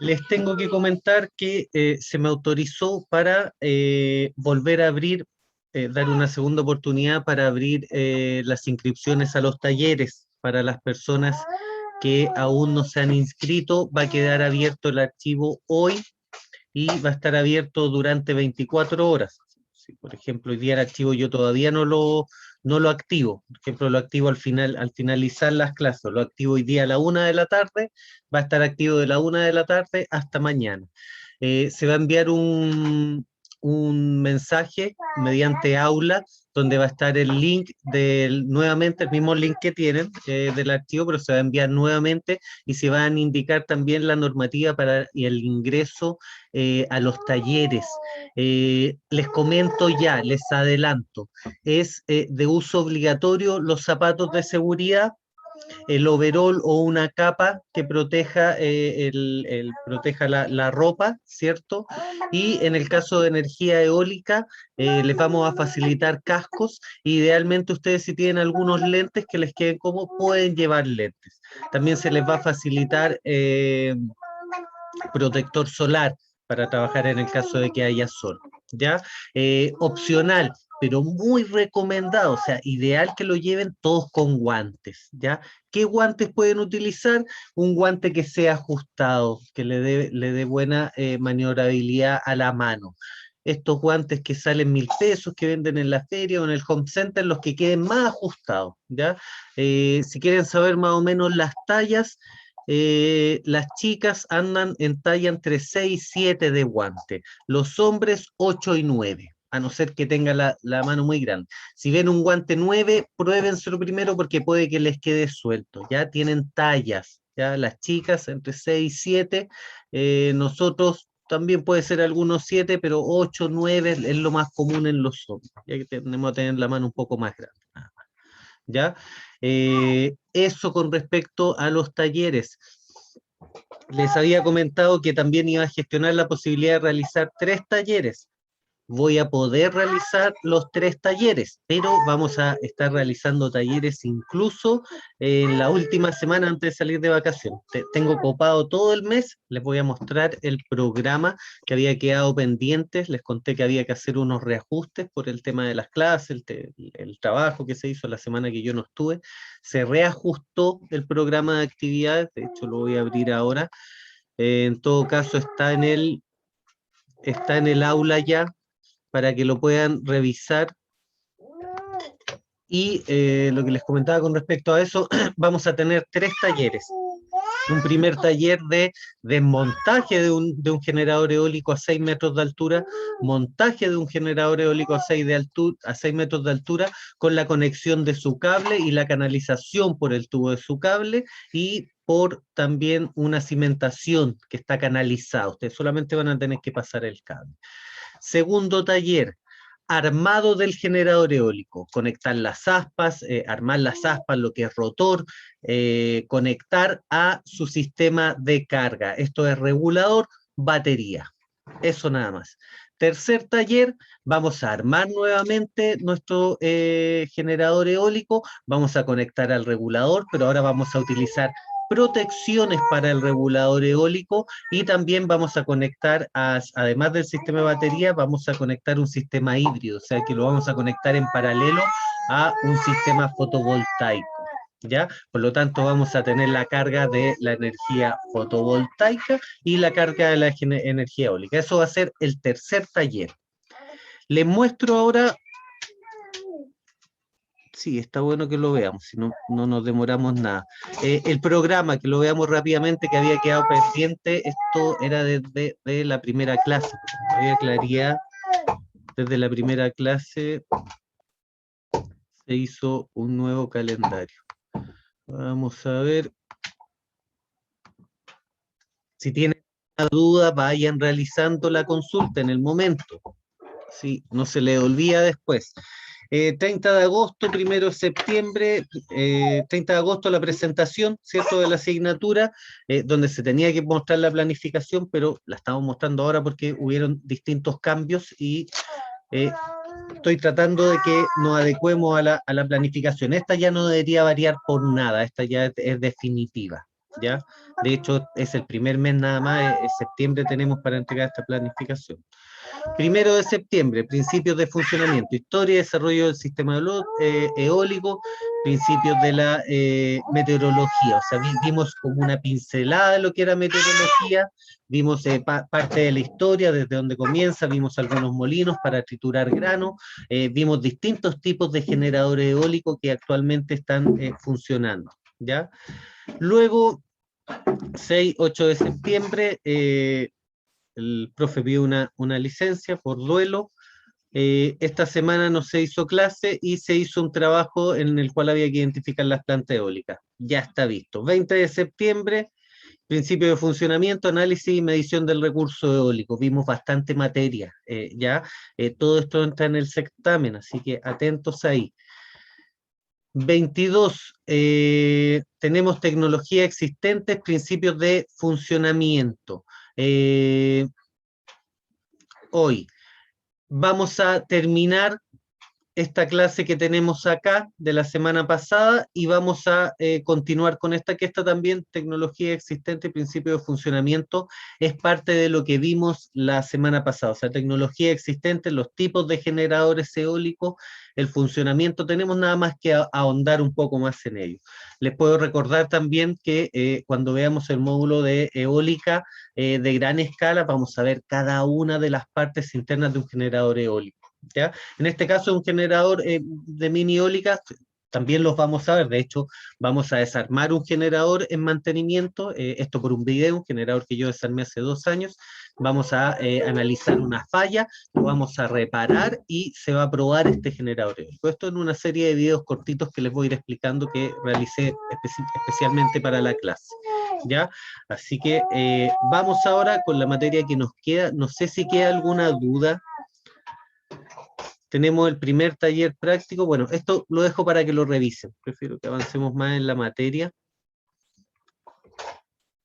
Les tengo que comentar que se me autorizó para volver a abrir, dar una segunda oportunidad para abrir las inscripciones a los talleres para las personas que aún no se han inscrito. Va a quedar abierto el archivo hoy y va a estar abierto durante 24 horas. Si, por ejemplo, hoy día el archivo yo todavía no lo activo. Por ejemplo, lo activo al finalizar las clases. Lo activo hoy día a la 1 de la tarde. Va a estar activo de la 1 de la tarde hasta mañana. Se va a enviar un mensaje mediante aula donde va a estar el link nuevamente el mismo link que tienen del archivo, pero se va a enviar nuevamente y se van a indicar también la normativa para y el ingreso a los talleres. Les comento ya, les adelanto, es de uso obligatorio los zapatos de seguridad, el overol o una capa que proteja, proteja la ropa, ¿cierto? Y en el caso de energía eólica, les vamos a facilitar cascos. Idealmente ustedes si tienen algunos lentes que les queden como, pueden llevar lentes. También se les va a facilitar protector solar para trabajar en el caso de que haya sol, ¿ya? Opcional, pero muy recomendado, o sea, ideal que lo lleven todos con guantes, ¿ya? ¿Qué guantes pueden utilizar? Un guante que sea ajustado, que le dé buena maniobrabilidad a la mano. Estos guantes que salen 1.000 pesos, que venden en la feria o en el home center, los que queden más ajustados, ¿ya? Si quieren saber más o menos las tallas, las chicas andan en talla entre 6 y 7 de guante, los hombres 8 y 9, a no ser que tenga la mano muy grande. Si ven un guante 9, pruébenselo primero porque puede que les quede suelto, ya tienen tallas, ya las chicas entre 6 y 7, nosotros también puede ser algunos 7, pero 8, 9 es lo más común en los hombres, ya que tenemos que tener la mano un poco más grande. ¿Ya? Eso con respecto a los talleres. Les había comentado que también iba a gestionar la posibilidad de realizar 3 talleres. Voy a poder realizar los 3 talleres, pero vamos a estar realizando talleres incluso en la última semana antes de salir de vacaciones. Tengo copado todo el mes, les voy a mostrar el programa que había quedado pendiente, les conté que había que hacer unos reajustes por el tema de las clases, el trabajo que se hizo la semana que yo no estuve, se reajustó el programa de actividades, de hecho lo voy a abrir ahora, en todo caso está en el aula ya, para que lo puedan revisar. Y lo que les comentaba con respecto a eso, vamos a tener 3 talleres. Un primer taller de desmontaje de un generador eólico a 6 metros de altura, montaje de un generador eólico a 6 metros de altura, con la conexión de su cable y la canalización por el tubo de su cable, y por también una cimentación que está canalizada. Ustedes solamente van a tener que pasar el cable. Segundo taller, armado del generador eólico, conectar las aspas, armar las aspas, lo que es rotor, conectar a su sistema de carga. Esto es regulador, batería. Eso nada más. Tercer taller, vamos a armar nuevamente nuestro generador eólico, vamos a conectar al regulador, pero ahora vamos a utilizar protecciones para el regulador eólico y también vamos a conectar, además del sistema de batería, vamos a conectar un sistema híbrido, o sea que lo vamos a conectar en paralelo a un sistema fotovoltaico. ¿Ya? Por lo tanto, vamos a tener la carga de la energía fotovoltaica y la carga de la energía eólica. Eso va a ser el tercer taller. Les muestro ahora. Sí, está bueno que lo veamos, si no, no nos demoramos nada. El programa, que lo veamos rápidamente, que había quedado pendiente, esto era desde de la primera clase, no había claridad. Desde la primera clase se hizo un nuevo calendario. Vamos a ver. Si tienen duda, vayan realizando la consulta en el momento. Sí, no se le olvida después. 30 de agosto, 1 de septiembre, 30 de agosto la presentación, ¿cierto?, de la asignatura, donde se tenía que mostrar la planificación, pero la estamos mostrando ahora porque hubieron distintos cambios y estoy tratando de que nos adecuemos a la planificación. Esta ya no debería variar por nada, esta ya es definitiva. ¿ya? De hecho, es el primer mes nada más, es septiembre tenemos para entregar esta planificación. 1 de septiembre, principios de funcionamiento, historia y desarrollo del sistema eólico, principios de la meteorología. O sea, vimos como una pincelada de lo que era meteorología, vimos parte de la historia, desde donde comienza, vimos algunos molinos para triturar grano, vimos distintos tipos de generadores eólicos que actualmente están funcionando, ¿ya? Luego, 6-8 de septiembre, el profe vio una licencia por duelo. Esta semana no se hizo clase y se hizo un trabajo en el cual había que identificar las plantas eólicas. Ya está visto. 20 de septiembre, principio de funcionamiento, análisis y medición del recurso eólico. Vimos bastante materia, ya. Todo esto entra en el certamen, así que atentos ahí. 22, tenemos tecnología existentes, principios de funcionamiento. Hoy vamos a terminar esta clase que tenemos acá de la semana pasada y vamos a continuar con esta, que esta también, tecnología existente, principio de funcionamiento, es parte de lo que vimos la semana pasada. O sea, tecnología existente, los tipos de generadores eólicos, el funcionamiento, tenemos nada más que ahondar un poco más en ello. Les puedo recordar también que cuando veamos el módulo de eólica de gran escala, vamos a ver cada una de las partes internas de un generador eólico, ¿ya? En este caso, un generador de mini eólica, también los vamos a ver. De hecho, vamos a desarmar un generador en mantenimiento, esto por un video, un generador que yo desarmé hace 2 años. Vamos a analizar una falla, lo vamos a reparar y se va a probar este generador eólico. Esto en una serie de videos cortitos que les voy a ir explicando que realicé especialmente para la clase, ¿ya? Así que vamos ahora con la materia que nos queda. No sé si queda alguna duda. Tenemos el primer taller práctico. Bueno, esto lo dejo para que lo revisen. Prefiero que avancemos más en la materia.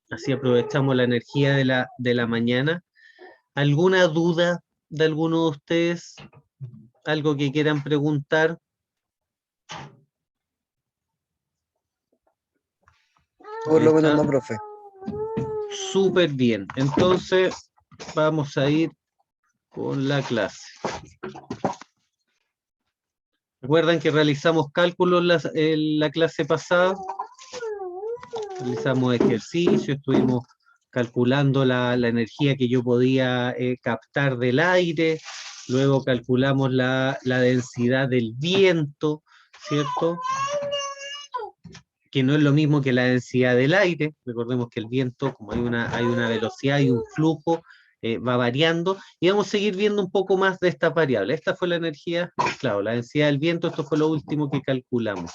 Así aprovechamos la energía de la mañana. ¿Alguna duda de alguno de ustedes? ¿Algo que quieran preguntar? Por lo menos no, profe. Súper bien. Entonces, vamos a ir con la clase. ¿Recuerdan que realizamos cálculos en la clase pasada? Realizamos ejercicios, estuvimos calculando la energía que yo podía captar del aire, luego calculamos la densidad del viento, ¿cierto? Que no es lo mismo que la densidad del aire. Recordemos que el viento, como hay una velocidad y un flujo, va variando, y vamos a seguir viendo un poco más de esta variable. Esta fue la energía, claro, la densidad del viento, esto fue lo último que calculamos.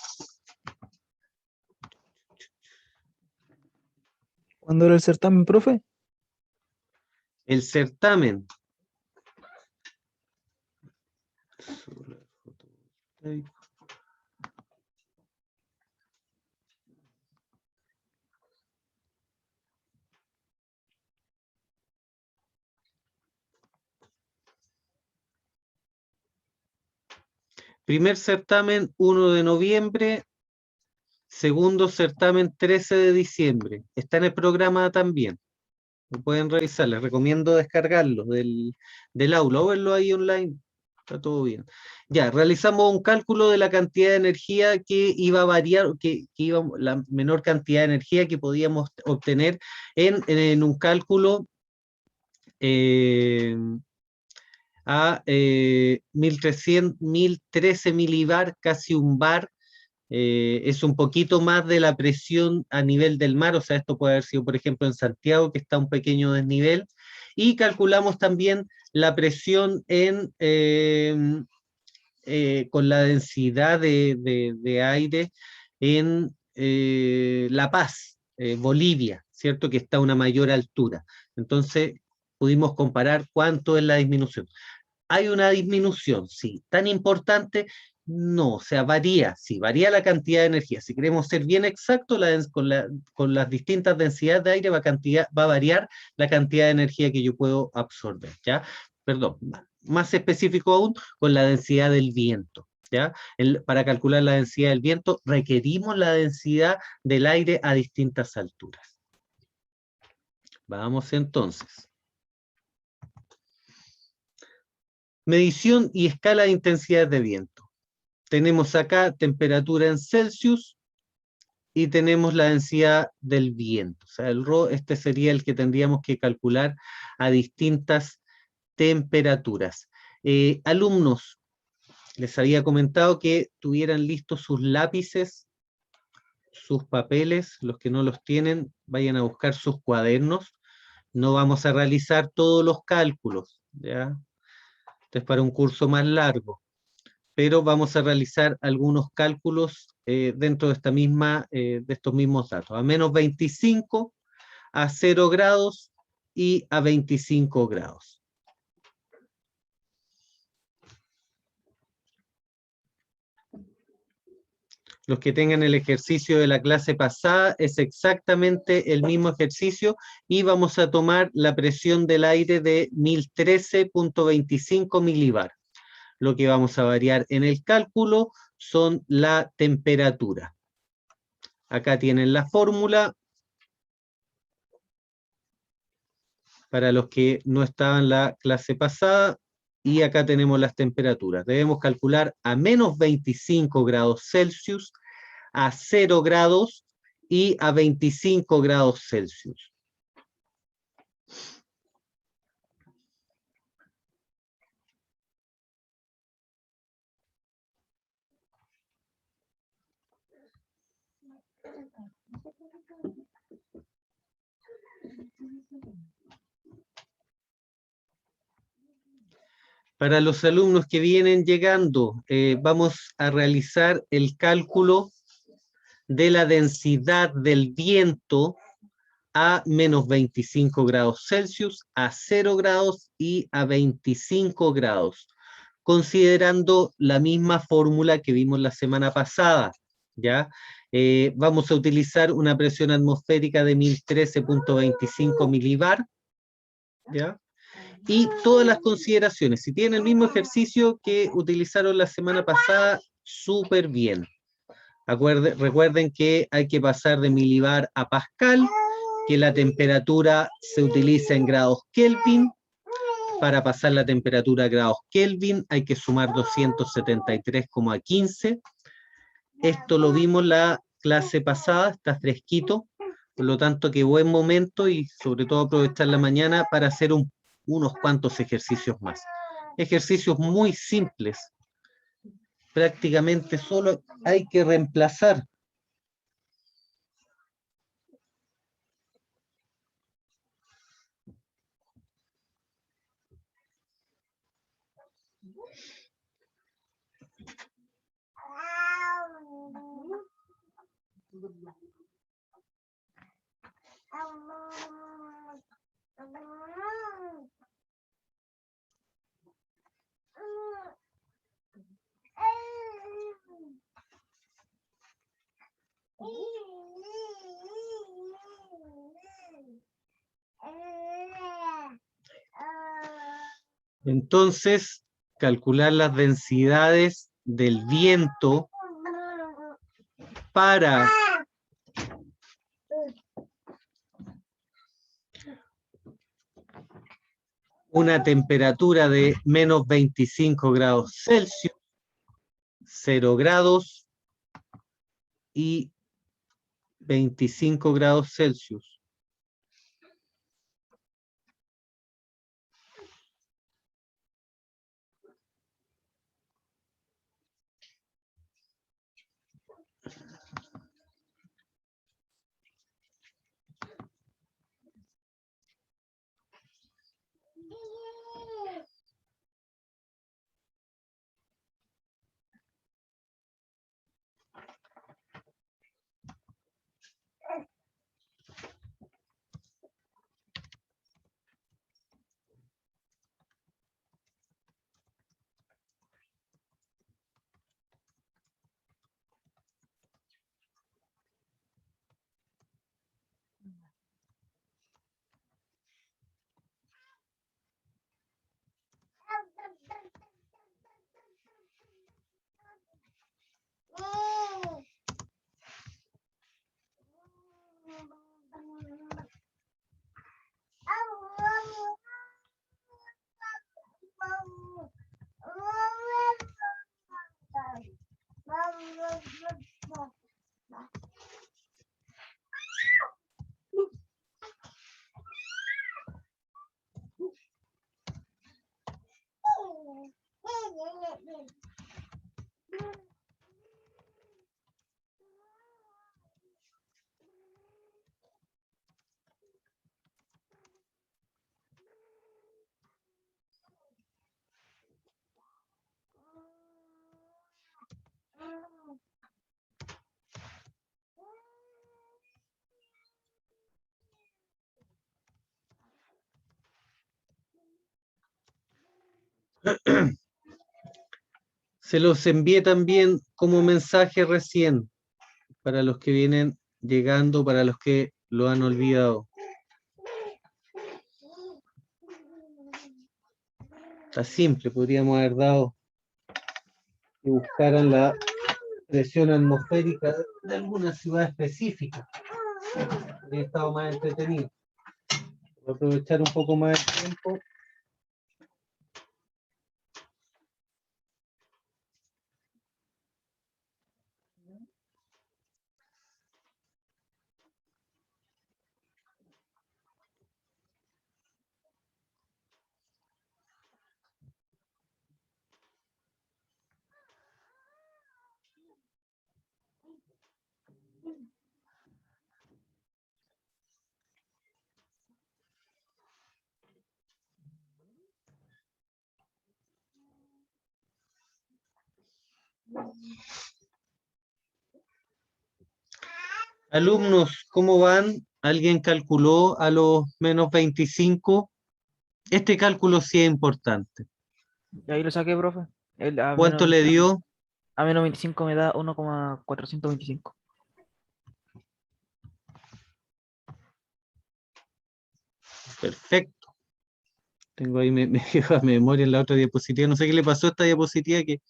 ¿Cuándo era el certamen, profe? El certamen. Primer certamen, 1 de noviembre. Segundo certamen, 13 de diciembre. Está en el programa también. Lo pueden revisar. Les recomiendo descargarlo del aula o verlo ahí online. Está todo bien. Ya, realizamos un cálculo de la cantidad de energía que iba a variar, la menor cantidad de energía que podíamos obtener en un cálculo a 1013 milibar, casi un bar. Es un poquito más de la presión a nivel del mar, o sea, esto puede haber sido, por ejemplo, en Santiago, que está un pequeño desnivel, y calculamos también la presión con la densidad de aire en La Paz, Bolivia, ¿cierto? Que está a una mayor altura. Entonces, pudimos comparar cuánto es la disminución. ¿Hay una disminución? Sí. ¿Tan importante? No, o sea, varía, sí, varía la cantidad de energía. Si queremos ser bien exactos, con las distintas densidades de aire va a variar la cantidad de energía que yo puedo absorber, ¿ya? Perdón, más específico aún, con la densidad del viento, ¿ya? Para calcular la densidad del viento requerimos la densidad del aire a distintas alturas. Vamos entonces. Medición y escala de intensidad de viento. Tenemos acá temperatura en Celsius y tenemos la densidad del viento. O sea, el ρ, este sería el que tendríamos que calcular a distintas temperaturas. Alumnos, les había comentado que tuvieran listos sus lápices, sus papeles. Los que no los tienen, vayan a buscar sus cuadernos. No vamos a realizar todos los cálculos, ¿ya? Este es para un curso más largo, pero vamos a realizar algunos cálculos dentro de de estos mismos datos. A menos 25, a 0 grados y a 25 grados. Los que tengan el ejercicio de la clase pasada, es exactamente el mismo ejercicio y vamos a tomar la presión del aire de 1013.25 milibar. Lo que vamos a variar en el cálculo son la temperatura. Acá tienen la fórmula. Para los que no estaban en la clase pasada, y acá tenemos las temperaturas. Debemos calcular a menos 25 grados Celsius, a 0 grados y a 25 grados Celsius. Para los alumnos que vienen llegando, vamos a realizar el cálculo de la densidad del viento a menos 25 grados Celsius, a 0 grados y a 25 grados, considerando la misma fórmula que vimos la semana pasada, ¿ya? Vamos a utilizar una presión atmosférica de 1013.25 milibar, ¿ya? Y todas las consideraciones, si tienen el mismo ejercicio que utilizaron la semana pasada, súper bien. Recuerden que hay que pasar de milibar a pascal, que la temperatura se utiliza en grados Kelvin. Para pasar la temperatura a grados Kelvin hay que sumar 273,15. Esto lo vimos la clase pasada, está fresquito, por lo tanto que buen momento y sobre todo aprovechar la mañana para hacer unos cuantos ejercicios más. Ejercicios muy simples. Prácticamente solo hay que reemplazar entonces calcular las densidades del viento para una temperatura de menos 25 grados Celsius, 0 grados y 25 grados Celsius. Se los envié también como mensaje recién, para los que vienen llegando, para los que lo han olvidado. Está simple, podríamos haber dado que buscaran la presión atmosférica de alguna ciudad específica. Habría estado más entretenido. Voy a aprovechar un poco más el tiempo. Alumnos, ¿cómo van? ¿Alguien calculó a los menos 25? Este cálculo sí es importante. Y ahí lo saqué, profe. El a ¿Cuánto menos, le dio? a menos 25 me da 1,425. Perfecto. Tengo ahí me fija memoria en la otra diapositiva. No sé qué le pasó a esta diapositiva que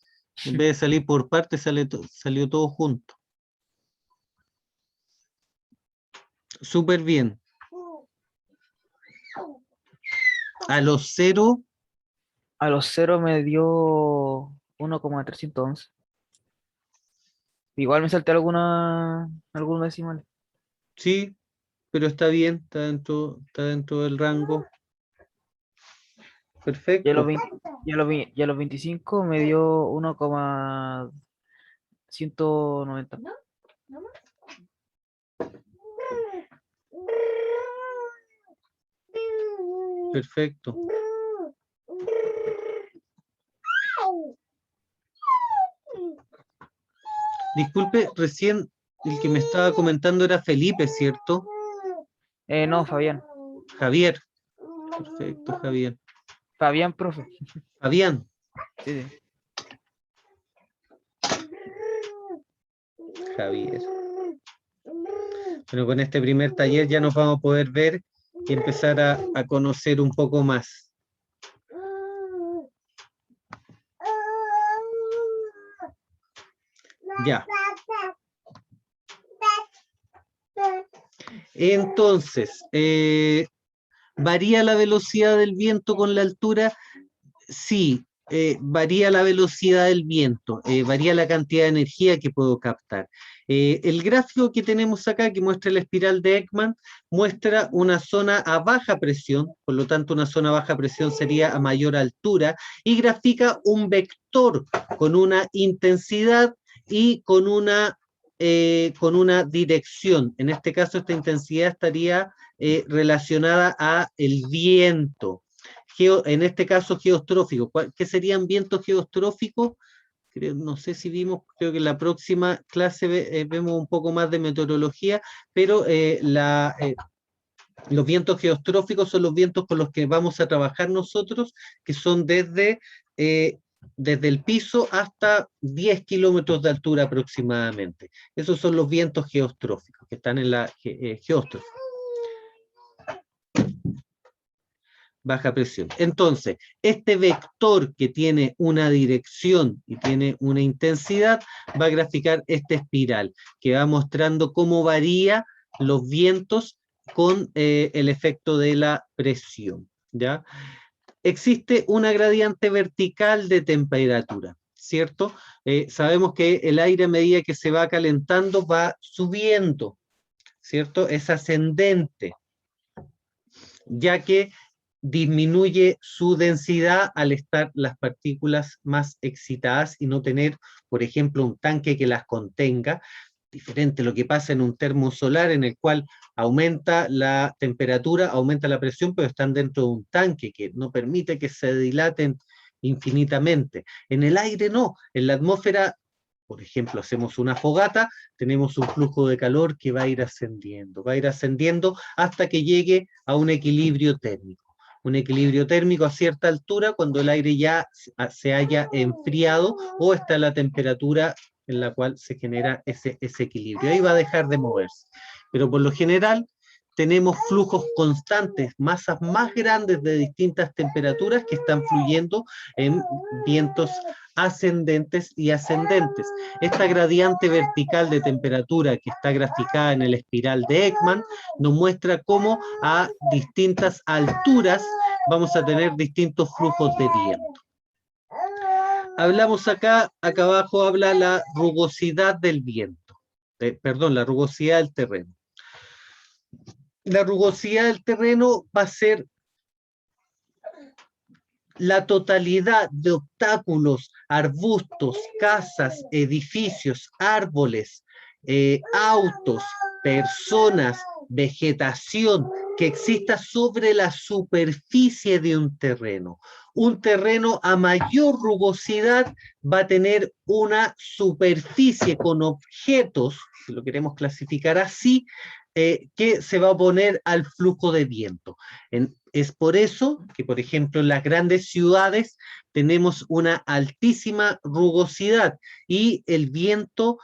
en vez de salir por partes salió todo junto. Súper bien. A los 0, A los 0 me dio 1,311. Igual me salté algunos decimales. sí, pero está bien, está dentro del rango. Y a Perfecto. los 20 y a los 25 me dio 1,190. Perfecto. Disculpe, recién el que me estaba comentando era Felipe, ¿cierto? No, Fabián. Javier. Perfecto, Javier. Fabián, profe. Fabián. Sí, sí. Javier. Bueno, con este primer taller ya nos vamos a poder ver y empezar a conocer un poco más. Ya. Entonces, ¿varía la velocidad del viento con la altura? Sí, varía la velocidad del viento, varía la cantidad de energía que puedo captar. El gráfico que tenemos acá, que muestra la espiral de Ekman, muestra una zona a baja presión, por lo tanto una zona a baja presión sería a mayor altura, y grafica un vector con una intensidad y con una dirección. En este caso, esta intensidad estaría relacionada a el viento. En este caso geostrófico. ¿Qué serían vientos geostróficos? No sé si vimos, creo que en la próxima clase vemos un poco más de meteorología, pero los vientos geostróficos son los vientos con los que vamos a trabajar nosotros, que son desde el piso hasta 10 kilómetros de altura aproximadamente. Esos son los vientos geostróficos, que están en la geóstrofa. Baja presión. Entonces, este vector que tiene una dirección y tiene una intensidad, va a graficar esta espiral, que va mostrando cómo varía los vientos con el efecto de la presión, ¿ya? Existe una gradiente vertical de temperatura, ¿cierto? Sabemos que el aire a medida que se va calentando va subiendo, ¿cierto? Es ascendente, ya que disminuye su densidad al estar las partículas más excitadas y no tener, por ejemplo, un tanque que las contenga, diferente a lo que pasa en un termosolar en el cual aumenta la temperatura, aumenta la presión, pero están dentro de un tanque que no permite que se dilaten infinitamente. En el aire no, en la atmósfera, por ejemplo, hacemos una fogata, tenemos un flujo de calor que va a ir ascendiendo hasta que llegue a un equilibrio térmico. Un equilibrio térmico a cierta altura cuando el aire ya se haya enfriado o está a la temperatura en la cual se genera ese equilibrio. Ahí va a dejar de moverse. Pero por lo general tenemos flujos constantes, masas más grandes de distintas temperaturas que están fluyendo en vientos ascendentes y ascendentes. Esta gradiente vertical de temperatura que está graficada en el espiral de Ekman nos muestra cómo a distintas alturas vamos a tener distintos flujos de viento. Hablamos acá abajo habla la rugosidad del viento, perdón, la rugosidad del terreno. La rugosidad del terreno va a ser la totalidad de obstáculos, arbustos, casas, edificios, árboles, autos, personas, vegetación que exista sobre la superficie de un terreno. Un terreno a mayor rugosidad va a tener una superficie con objetos, si lo queremos clasificar así, que se va a oponer al flujo de viento. Es por eso que, por ejemplo, en las grandes ciudades tenemos una altísima rugosidad y el viento,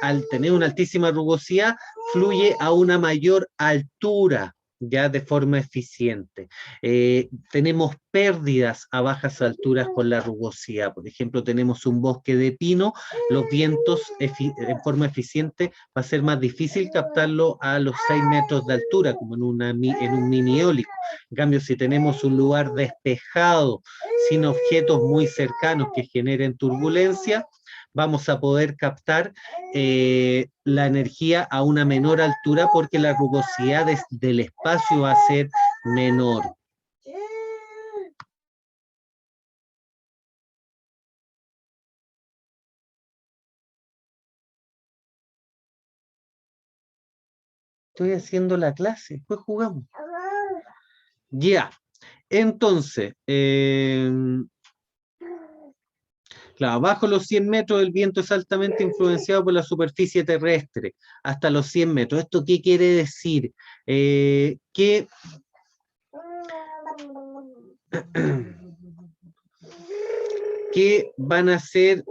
al tener una altísima rugosidad, fluye a una mayor altura, ya de forma eficiente. Tenemos pérdidas a bajas alturas con la rugosidad. Por ejemplo, tenemos un bosque de pino, los vientos en forma eficiente va a ser más difícil captarlo a los 6 metros de altura, como en un mini eólico. En cambio, si tenemos un lugar despejado, sin objetos muy cercanos que generen turbulencia, vamos a poder captar la energía a una menor altura porque la rugosidad del espacio va a ser menor. Estoy haciendo la clase, después jugamos. Ya, entonces, claro, bajo los 100 metros el viento es altamente influenciado por la superficie terrestre, hasta los 100 metros. ¿Esto qué quiere decir? Que van a ser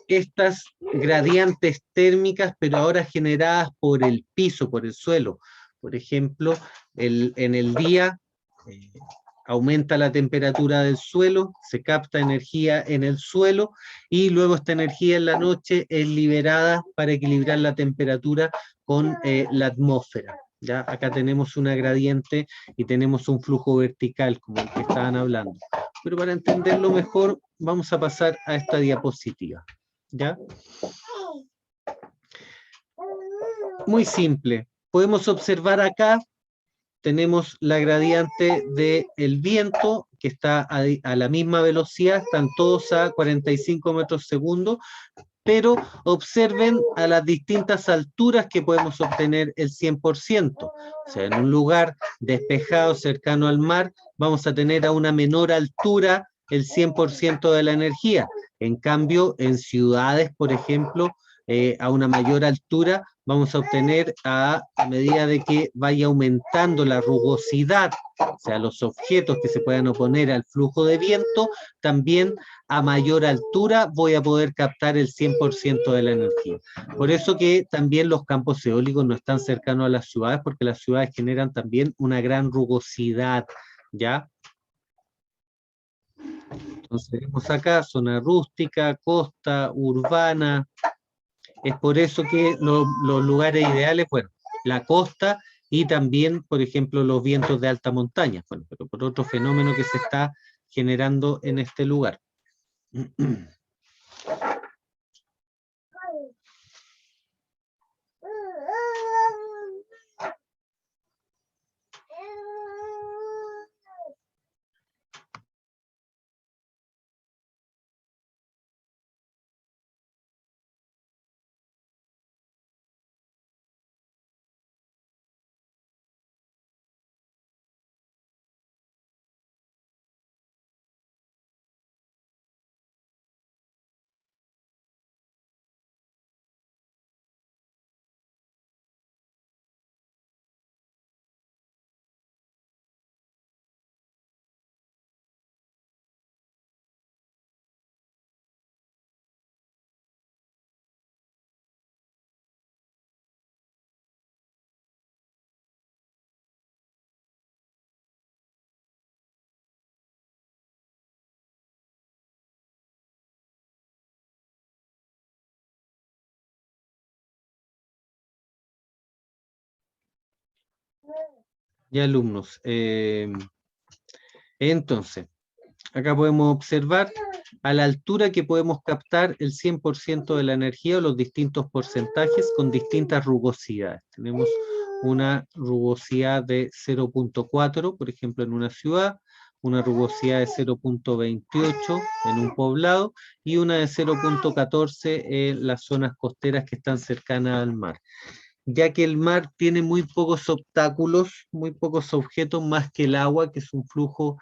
estas gradientes térmicas, pero ahora generadas por el piso, por el suelo. Por ejemplo, en el día aumenta la temperatura del suelo, se capta energía en el suelo y luego esta energía en la noche es liberada para equilibrar la temperatura con la atmósfera. ¿Ya? Acá tenemos una gradiente y tenemos un flujo vertical, como el que estaban hablando. Pero para entenderlo mejor, vamos a pasar a esta diapositiva. ¿Ya? Muy simple. Podemos observar acá, tenemos la gradiente del viento, que está a la misma velocidad, están todos a 45 metros segundo, pero observen a las distintas alturas que podemos obtener el 100%. O sea, en un lugar despejado, cercano al mar, vamos a tener a una menor altura el 100% de la energía. En cambio, en ciudades, por ejemplo, a una mayor altura, vamos a obtener a medida de que vaya aumentando la rugosidad, o sea, los objetos que se puedan oponer al flujo de viento, también a mayor altura voy a poder captar el 100% de la energía. Por eso que también los campos eólicos no están cercanos a las ciudades, porque las ciudades generan también una gran rugosidad, ¿ya? Entonces tenemos acá zona rústica, costa, urbana. Es por eso que los lugares ideales, bueno, la costa y también, por ejemplo, los vientos de alta montaña, bueno, pero por otro fenómeno que se está generando en este lugar. Ya, alumnos. Entonces, acá podemos observar a la altura que podemos captar el 100% de la energía o los distintos porcentajes con distintas rugosidades. Tenemos una rugosidad de 0.4, por ejemplo, en una ciudad, una rugosidad de 0.28 en un poblado y una de 0.14 en las zonas costeras que están cercanas al mar, ya que el mar tiene muy pocos obstáculos, muy pocos objetos más que el agua, que es un flujo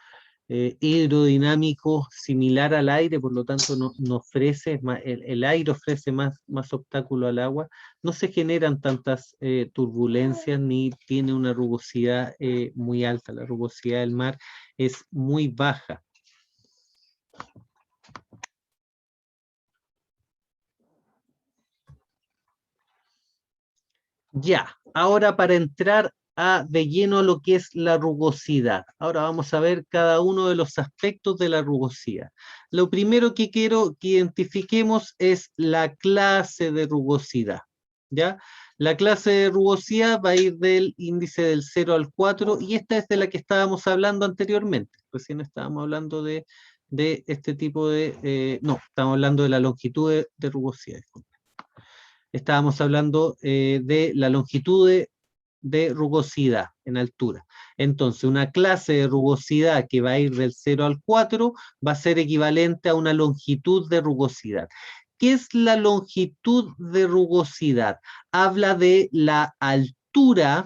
hidrodinámico similar al aire, por lo tanto no ofrece, el aire ofrece más obstáculo al agua, no se generan tantas turbulencias ni tiene una rugosidad muy alta, la rugosidad del mar es muy baja. Ya, ahora para entrar de lleno a lo que es la rugosidad. Ahora vamos a ver cada uno de los aspectos de la rugosidad. Lo primero que quiero que identifiquemos es la clase de rugosidad, ¿ya? La clase de rugosidad va a ir del índice del 0 al 4 y esta es de la que estábamos hablando anteriormente. Recién estábamos hablando de este tipo de... no, estamos hablando de la longitud de rugosidad. Estábamos hablando de la longitud de rugosidad en altura. Entonces, una clase de rugosidad que va a ir del 0 al 4 va a ser equivalente a una longitud de rugosidad. ¿Qué es la longitud de rugosidad? Habla de la altura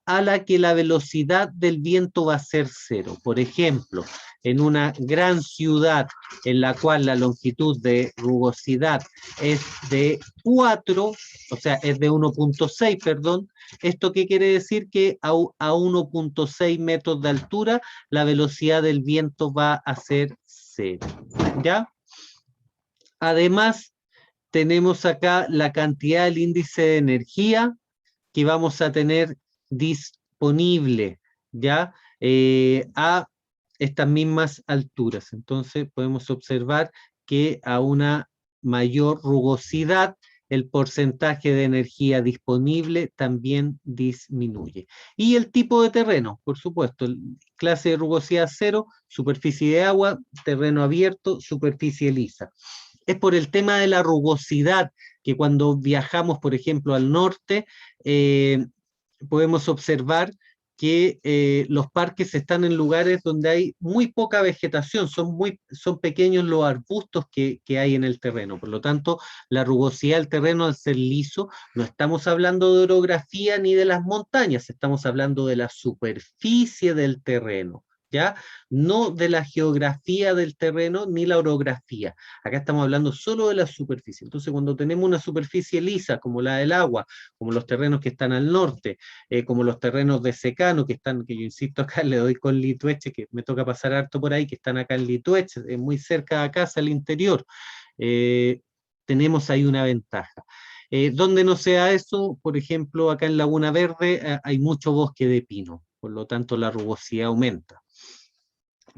a la que la velocidad del viento va a ser 0. Por ejemplo, en una gran ciudad en la cual la longitud de rugosidad es de 4, o sea, es de 1.6, perdón, ¿esto qué quiere decir? Que a 1.6 metros de altura la velocidad del viento va a ser 0, ¿ya? Además, tenemos acá la cantidad del índice de energía que vamos a tener disponible, ¿ya? A estas mismas alturas. Entonces podemos observar que a una mayor rugosidad el porcentaje de energía disponible también disminuye. Y el tipo de terreno, por supuesto, clase de rugosidad 0, superficie de agua, terreno abierto, superficie lisa. Es por el tema de la rugosidad que cuando viajamos, por ejemplo, al norte, podemos observar que los parques están en lugares donde hay muy poca vegetación, son pequeños los arbustos que hay en el terreno. Por lo tanto, la rugosidad del terreno al ser liso, no estamos hablando de orografía ni de las montañas, estamos hablando de la superficie del terreno, ¿ya? No de la geografía del terreno ni la orografía. Acá estamos hablando solo de la superficie. Entonces, cuando tenemos una superficie lisa, como la del agua, como los terrenos que están al norte, como los terrenos de secano, que yo insisto acá, le doy con Litueche, que me toca pasar harto por ahí, que están acá en Litueche, muy cerca de acá, hacia el interior, tenemos ahí una ventaja. Donde no sea eso, por ejemplo, acá en Laguna Verde hay mucho bosque de pino, por lo tanto la rugosidad aumenta.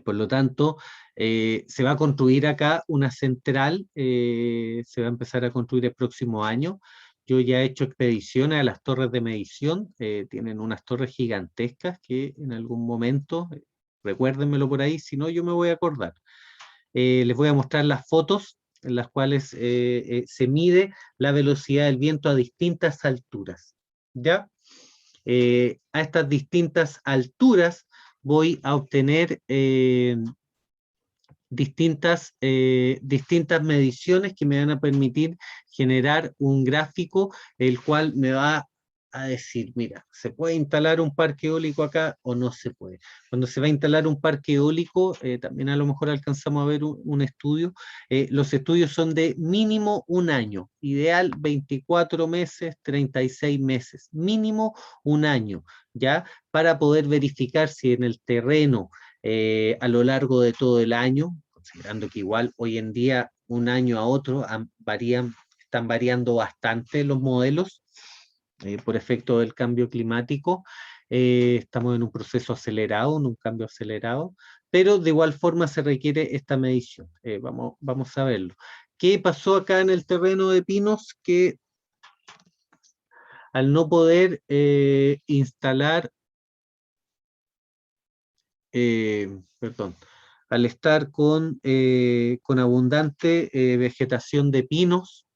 Por lo tanto, se va a construir acá una central, se va a empezar a construir el próximo año. Yo ya he hecho expediciones a las torres de medición, tienen unas torres gigantescas que en algún momento, recuérdenmelo por ahí, si no yo me voy a acordar. Les voy a mostrar las fotos en las cuales se mide la velocidad del viento a distintas alturas, ¿ya? A estas distintas alturas voy a obtener distintas mediciones que me van a permitir generar un gráfico, el cual me va a decir, mira, ¿se puede instalar un parque eólico acá o no se puede? Cuando se va a instalar un parque eólico, también a lo mejor alcanzamos a ver un estudio, los estudios son de mínimo un año, ideal 24 meses, 36 meses, mínimo un año, ¿ya? Para poder verificar si en el terreno a lo largo de todo el año, considerando que igual hoy en día un año a otro están variando bastante los modelos por efecto del cambio climático, estamos en un proceso acelerado, en un cambio acelerado, pero de igual forma se requiere esta medición. Vamos a verlo. ¿Qué pasó acá en el terreno de Pinos? Que al no poder instalar perdón, al estar con abundante vegetación de pinos,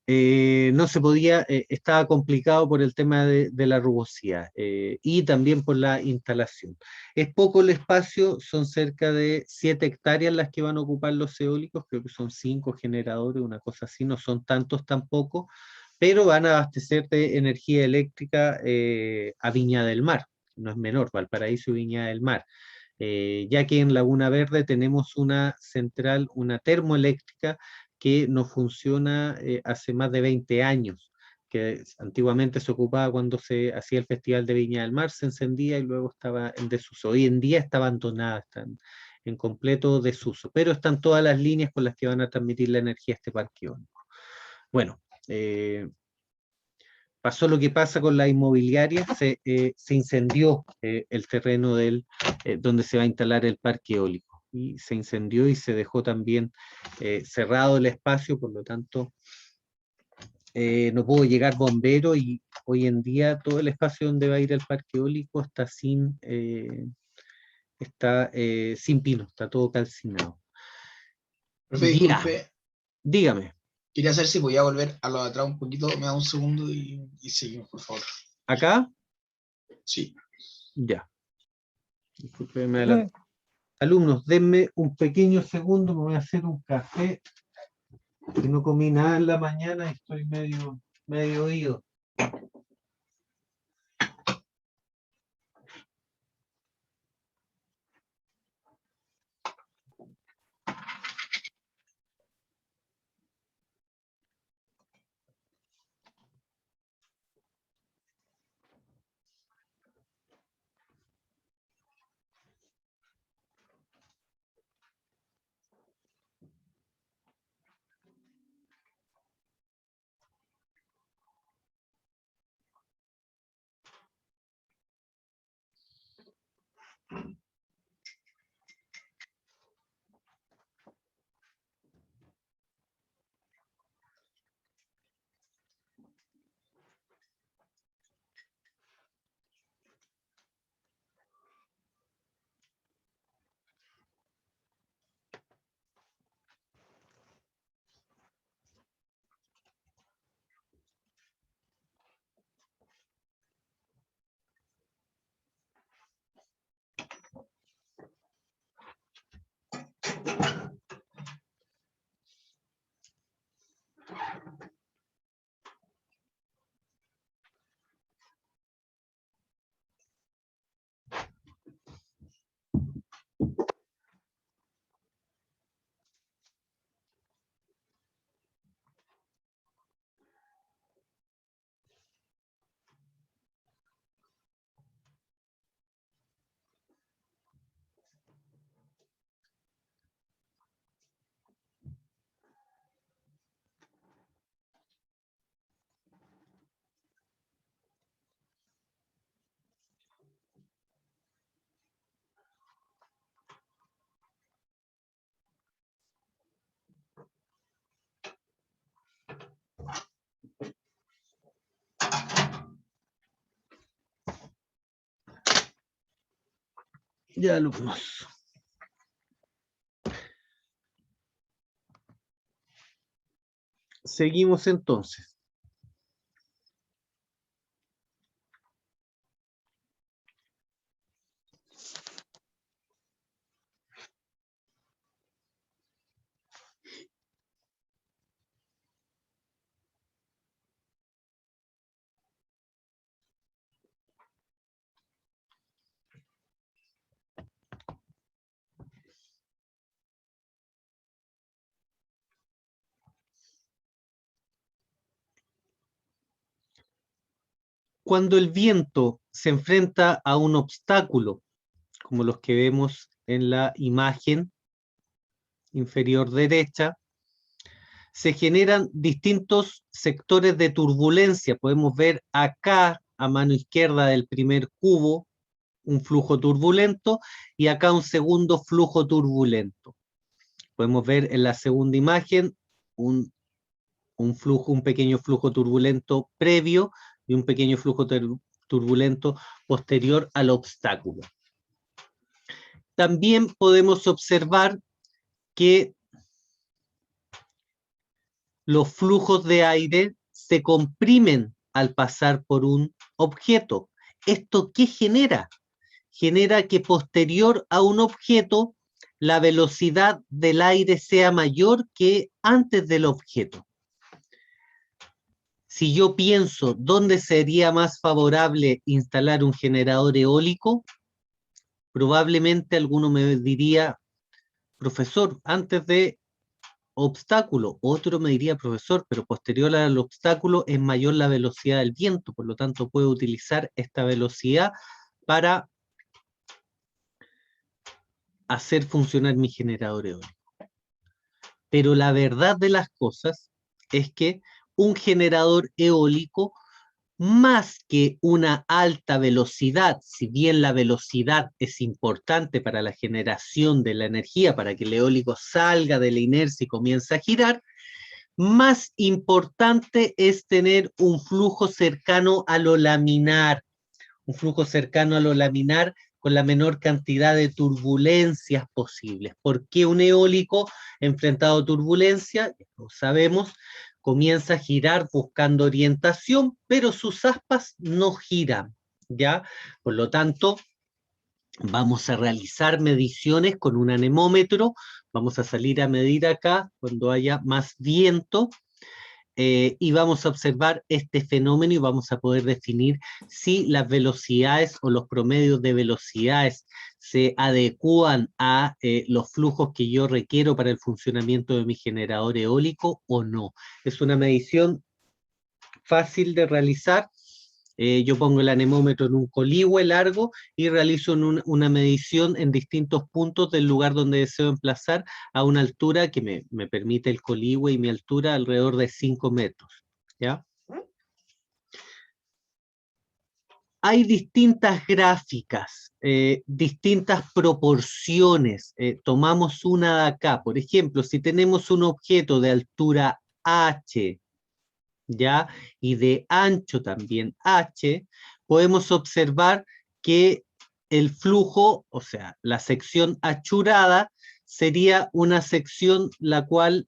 no se podía, estaba complicado por el tema de la rugosidad y también por la instalación. Es poco el espacio, son cerca de 7 hectáreas las que van a ocupar los eólicos, creo que son 5 generadores, una cosa así, no son tantos tampoco, pero van a abastecer de energía eléctrica a Viña del Mar, no es menor, Valparaíso y Viña del Mar. Ya que en Laguna Verde tenemos una central, una termoeléctrica que no funciona hace más de 20 años, que antiguamente se ocupaba cuando se hacía el Festival de Viña del Mar, se encendía y luego estaba en desuso. Hoy en día está abandonada, está en completo desuso, pero están todas las líneas con las que van a transmitir la energía a este parque eólico. Bueno, pasó lo que pasa con la inmobiliaria, se incendió el terreno donde se va a instalar el parque eólico, y se incendió y se dejó también cerrado el espacio, por lo tanto no pudo llegar bombero, y hoy en día todo el espacio donde va a ir el parque eólico está sin pino, está todo calcinado. Profe, Ya, disculpe, dígame, quería saber si podía volver a lo de atrás un poquito, me da un segundo y seguimos, por favor. ¿acá? Sí. Ya. Disculpe, me adelanto. Alumnos, denme un pequeño segundo, me voy a hacer un café, que no comí nada en la mañana y estoy medio oído. Ya, alumnos. Seguimos entonces. Cuando el viento se enfrenta a un obstáculo, como los que vemos en la imagen inferior derecha, se generan distintos sectores de turbulencia. Podemos ver acá, a mano izquierda del primer cubo, un flujo turbulento, y acá un segundo flujo turbulento. Podemos ver en la segunda imagen un pequeño flujo turbulento previo y un pequeño flujo turbulento posterior al obstáculo. También podemos observar que los flujos de aire se comprimen al pasar por un objeto. ¿Esto qué genera? Genera que posterior a un objeto la velocidad del aire sea mayor que antes del objeto. Si yo pienso dónde sería más favorable instalar un generador eólico, probablemente alguno me diría, profesor, antes de obstáculo. Otro me diría, profesor, pero posterior al obstáculo es mayor la velocidad del viento, por lo tanto puedo utilizar esta velocidad para hacer funcionar mi generador eólico. Pero la verdad de las cosas es que un generador eólico, más que una alta velocidad, si bien la velocidad es importante para la generación de la energía, para que el eólico salga de la inercia y comience a girar, más importante es tener un flujo cercano a lo laminar, con la menor cantidad de turbulencias posibles. ¿Por qué un eólico enfrentado a turbulencia? Lo sabemos, comienza a girar buscando orientación, pero sus aspas no giran, ¿ya? Por lo tanto, vamos a realizar mediciones con un anemómetro, vamos a salir a medir acá cuando haya más viento, y vamos a observar este fenómeno y vamos a poder definir si las velocidades o los promedios de velocidades se adecúan a los flujos que yo requiero para el funcionamiento de mi generador eólico o no. Es una medición fácil de realizar. Yo pongo el anemómetro en un coligüe largo y realizo una medición en distintos puntos del lugar donde deseo emplazar a una altura que me permite el coligüe y mi altura alrededor de 5 metros. ¿Ya? Hay distintas gráficas, distintas proporciones. Tomamos una de acá. Por ejemplo, si tenemos un objeto de altura H, ¿ya? Y de ancho también H, podemos observar que el flujo, o sea, la sección achurada, sería una sección la cual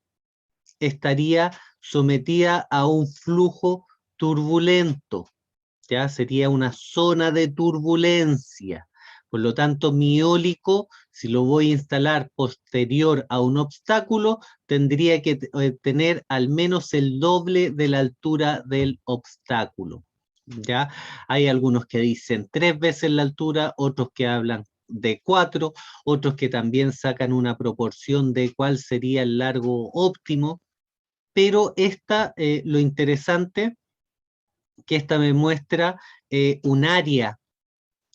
estaría sometida a un flujo turbulento, ¿ya? Sería una zona de turbulencia. Por lo tanto, mi eólico, si lo voy a instalar posterior a un obstáculo, tendría que tener al menos el doble de la altura del obstáculo, ¿ya? Hay algunos que dicen 3 veces la altura, otros que hablan de 4, otros que también sacan una proporción de cuál sería el largo óptimo, pero lo interesante que esta me muestra un área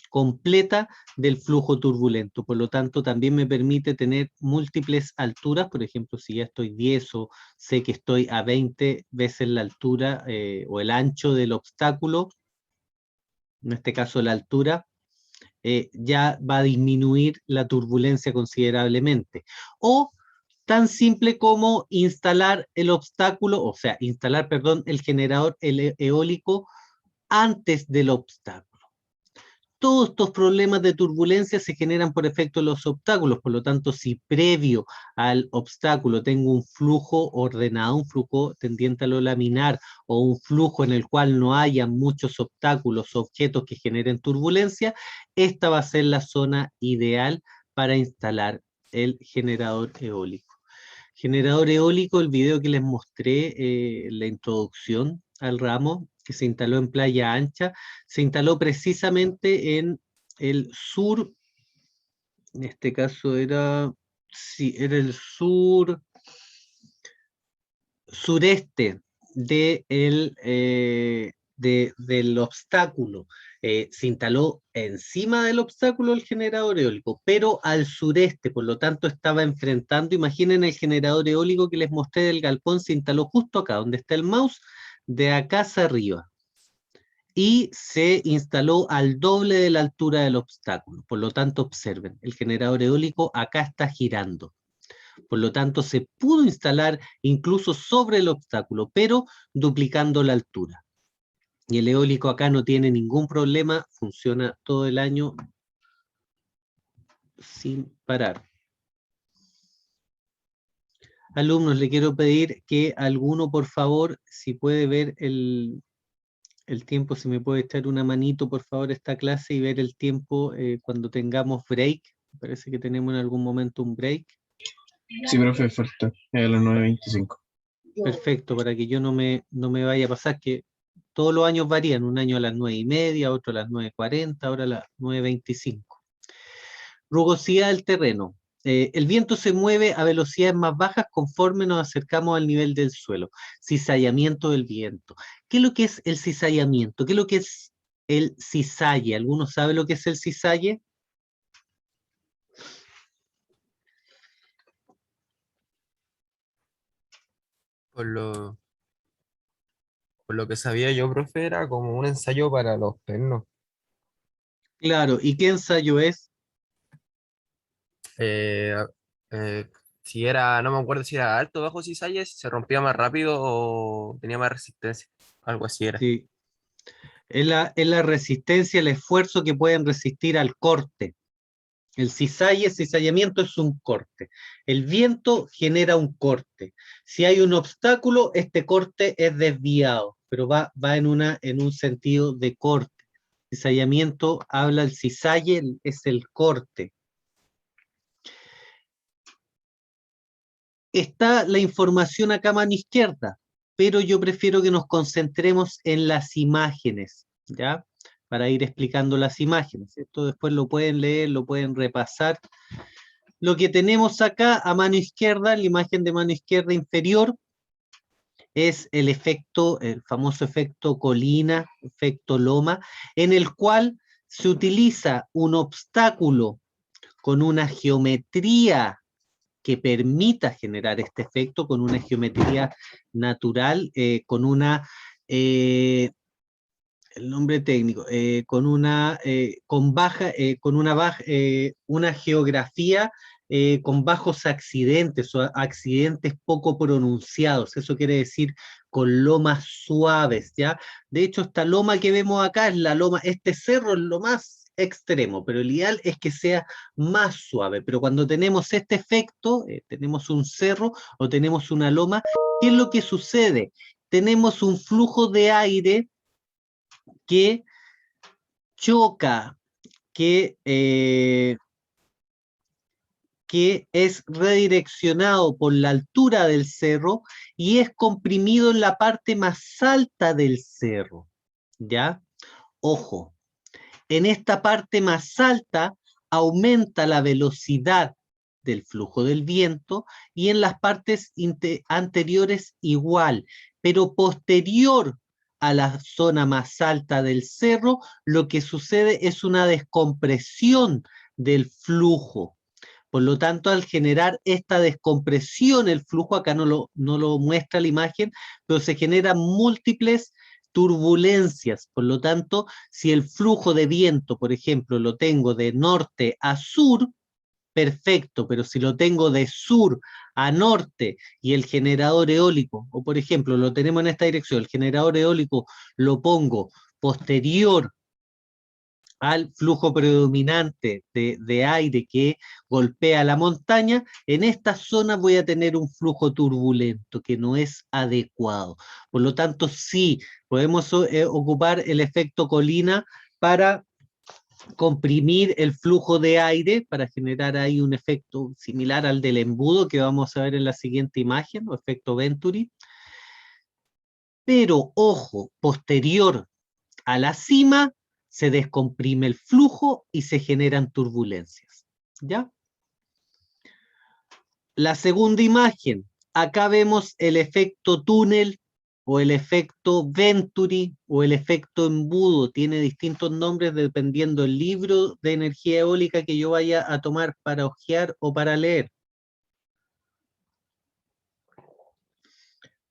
completa del flujo turbulento. Por lo tanto, también me permite tener múltiples alturas. Por ejemplo, si ya estoy 10 o sé que estoy a 20 veces la altura o el ancho del obstáculo, en este caso la altura, ya va a disminuir la turbulencia considerablemente. O tan simple como instalar el obstáculo, o sea, instalar, perdón, el generador eólico antes del obstáculo. Todos estos problemas de turbulencia se generan por efecto de los obstáculos, por lo tanto, si previo al obstáculo tengo un flujo ordenado, un flujo tendiente a lo laminar, o un flujo en el cual no haya muchos obstáculos o objetos que generen turbulencia, esta va a ser la zona ideal para instalar el generador eólico. Generador eólico, el video que les mostré, la introducción al ramo, que se instaló en Playa Ancha, se instaló precisamente en el sur, en este caso era el sureste del obstáculo. Se instaló encima del obstáculo el generador eólico, pero al sureste, por lo tanto estaba enfrentando, imaginen el generador eólico que les mostré del galpón, se instaló justo acá, donde está el mouse, de acá hacia arriba, y se instaló al doble de la altura del obstáculo. Por lo tanto, observen, el generador eólico acá está girando. Por lo tanto, se pudo instalar incluso sobre el obstáculo, pero duplicando la altura. Y el eólico acá no tiene ningún problema, funciona todo el año sin parar. Alumnos, le quiero pedir que alguno, por favor, si puede ver el tiempo, si me puede echar una manito, por favor, esta clase y ver el tiempo cuando tengamos break. Parece que tenemos en algún momento un break. Sí, profe, falta. Es a las 9:25. Perfecto, para que yo no me vaya a pasar, que todos los años varían, un año a las 9:30, otro a las 9:40, ahora a las 9:25. Rugosidad del terreno. El viento se mueve a velocidades más bajas conforme nos acercamos al nivel del suelo. Cizallamiento del viento. ¿Qué es lo que es el cizallamiento? ¿Qué es lo que es el cizalle? ¿Alguno sabe lo que es el cizalle? Por lo, por lo que sabía yo, profe, era como un ensayo para los pernos. Claro, ¿y qué ensayo es? Eh, si era, no me acuerdo si era alto o bajo cizalle, si se rompía más rápido o tenía más resistencia. Algo así era. Sí. Es la resistencia, el esfuerzo que pueden resistir al corte. El cizallamiento es un corte. El viento genera un corte. Si hay un obstáculo, este corte es desviado, pero va en un sentido de corte. Cizallamiento habla, el cizalle es el corte. Está la información acá a mano izquierda, pero yo prefiero que nos concentremos en las imágenes, ¿ya? Para ir explicando las imágenes. Esto después lo pueden leer, lo pueden repasar. Lo que tenemos acá a mano izquierda, la imagen de mano izquierda inferior, es el efecto, el famoso efecto colina, efecto loma, en el cual se utiliza un obstáculo con una geometría que permita generar este efecto, con una geometría natural, con una, el nombre técnico, una geografía con bajos accidentes o accidentes poco pronunciados. Eso quiere decir con lomas suaves, ¿ya? De hecho, esta loma que vemos acá es la loma, este cerro es lo más extremo, pero el ideal es que sea más suave. Pero cuando tenemos este efecto, tenemos un cerro o tenemos una loma, ¿qué es lo que sucede? Tenemos un flujo de aire que choca, que es redireccionado por la altura del cerro y es comprimido en la parte más alta del cerro, ¿ya? Ojo, en esta parte más alta aumenta la velocidad del flujo del viento y en las partes anteriores igual, pero posterior a la zona más alta del cerro, lo que sucede es una descompresión del flujo. Por lo tanto, al generar esta descompresión, el flujo, acá no lo muestra la imagen, pero se generan múltiples turbulencias. Por lo tanto, si el flujo de viento, por ejemplo, lo tengo de norte a sur, perfecto, pero si lo tengo de sur a norte y el generador eólico, o por ejemplo, lo tenemos en esta dirección, el generador eólico lo pongo posterior al flujo predominante de aire que golpea la montaña, en esta zona voy a tener un flujo turbulento que no es adecuado. Por lo tanto, sí, podemos ocupar el efecto colina para comprimir el flujo de aire, para generar ahí un efecto similar al del embudo que vamos a ver en la siguiente imagen, o efecto Venturi. Pero, ojo, posterior a la cima, se descomprime el flujo y se generan turbulencias, ¿ya? La segunda imagen, acá vemos el efecto túnel, o el efecto Venturi, o el efecto embudo, tiene distintos nombres dependiendo del libro de energía eólica que yo vaya a tomar para hojear o para leer.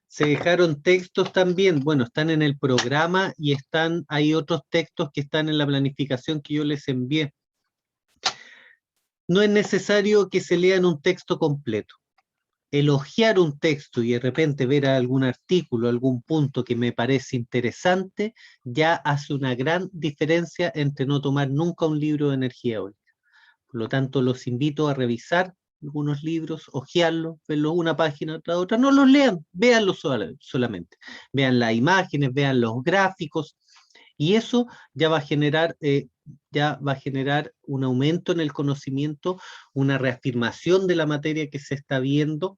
Se dejaron textos también, bueno, están en el programa y hay otros textos que están en la planificación que yo les envié. No es necesario que se lean un texto completo. Elogiar un texto y de repente ver algún artículo, algún punto que me parece interesante, ya hace una gran diferencia entre no tomar nunca un libro de energía eólica. Por lo tanto, los invito a revisar algunos libros, hojearlos, verlos una página tras otra, no los lean, véanlos solamente. Vean las imágenes, vean los gráficos, y eso ya va a generar un aumento en el conocimiento, una reafirmación de la materia que se está viendo,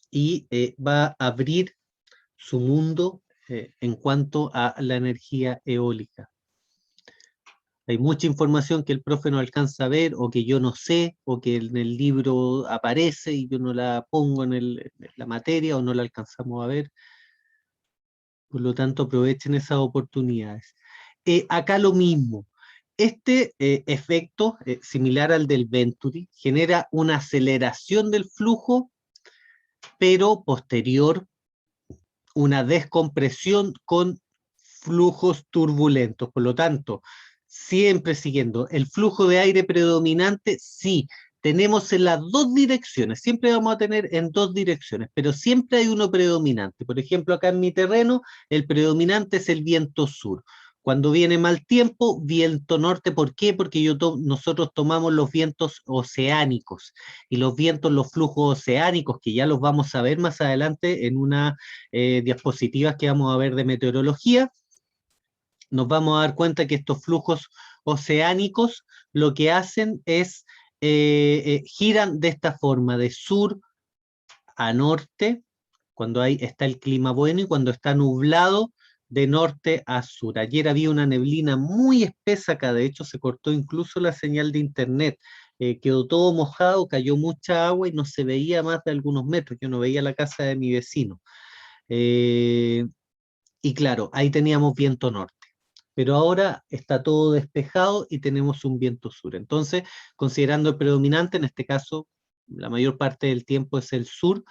y va a abrir su mundo en cuanto a la energía eólica. Hay mucha información que el profe no alcanza a ver, o que yo no sé, o que en el libro aparece y yo no la pongo en la materia, o no la alcanzamos a ver. Por lo tanto, aprovechen esas oportunidades. Acá lo mismo. Este efecto, similar al del Venturi, genera una aceleración del flujo, pero posterior, una descompresión con flujos turbulentos. Por lo tanto, siempre siguiendo el flujo de aire predominante, sí, tenemos en las dos direcciones, siempre vamos a tener en dos direcciones, pero siempre hay uno predominante. Por ejemplo, acá en mi terreno, el predominante es el viento sur. Cuando viene mal tiempo, viento norte. ¿Por qué? Porque nosotros tomamos los vientos oceánicos, y los vientos, los flujos oceánicos, que ya los vamos a ver más adelante en una diapositivas que vamos a ver de meteorología, nos vamos a dar cuenta que estos flujos oceánicos lo que hacen es giran de esta forma, de sur a norte, cuando está el clima bueno, y cuando está nublado, de norte a sur. Ayer había una neblina muy espesa acá, de hecho se cortó incluso la señal de internet, quedó todo mojado, cayó mucha agua y no se veía más de algunos metros, yo no veía la casa de mi vecino. Y claro, ahí teníamos viento norte. Pero ahora está todo despejado y tenemos un viento sur. Entonces, considerando el predominante, en este caso, la mayor parte del tiempo es el sur.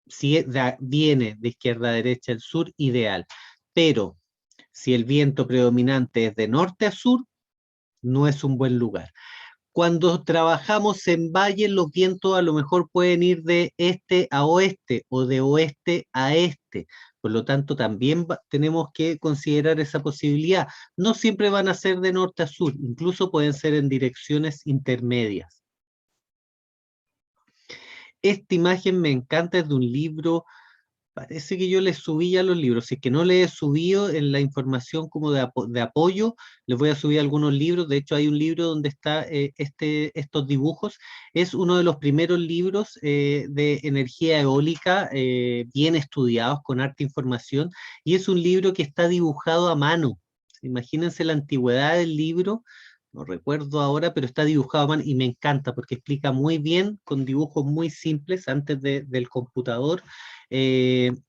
Si viene de izquierda a derecha el sur, ideal. Pero si el viento predominante es de norte a sur, no es un buen lugar. Cuando trabajamos en valles, los vientos a lo mejor pueden ir de este a oeste o de oeste a este. Por lo tanto, también tenemos que considerar esa posibilidad. No siempre van a ser de norte a sur, incluso pueden ser en direcciones intermedias. Esta imagen me encanta, es de un libro. Parece que yo les subí ya los libros. Si es que no les he subido en la información como de apoyo, les voy a subir algunos libros. De hecho, hay un libro donde está estos dibujos. Es uno de los primeros libros de energía eólica bien estudiados, con harta información. Y es un libro que está dibujado a mano. Imagínense la antigüedad del libro. No recuerdo ahora, pero está dibujado a mano y me encanta porque explica muy bien, con dibujos muy simples, antes del computador,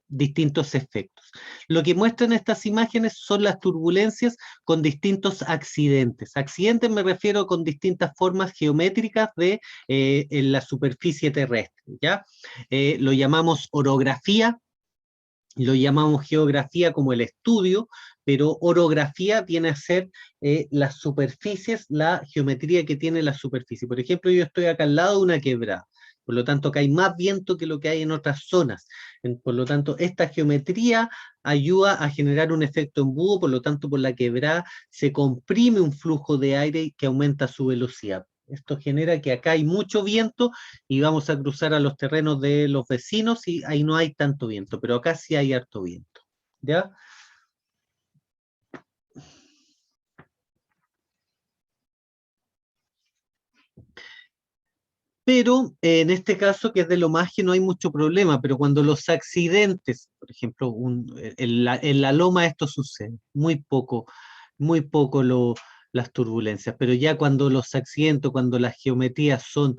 distintos efectos. Lo que muestran estas imágenes son las turbulencias con distintos accidentes. Accidentes me refiero con distintas formas geométricas en la superficie terrestre, ¿ya? Lo llamamos orografía, lo llamamos geografía como el estudio, pero orografía viene a ser las superficies, la geometría que tiene la superficie. Por ejemplo, yo estoy acá al lado de una quebrada, por lo tanto acá hay más viento que lo que hay en otras zonas. Por lo tanto, esta geometría ayuda a generar un efecto embudo, por lo tanto por la quebrada se comprime un flujo de aire que aumenta su velocidad. Esto genera que acá hay mucho viento y vamos a cruzar a los terrenos de los vecinos y ahí no hay tanto viento, pero acá sí hay harto viento, ¿ya? Pero en este caso, que es de lo más, que no hay mucho problema, pero cuando los accidentes, por ejemplo, en la loma esto sucede, muy poco las turbulencias, pero ya cuando los accidentes, cuando las geometrías son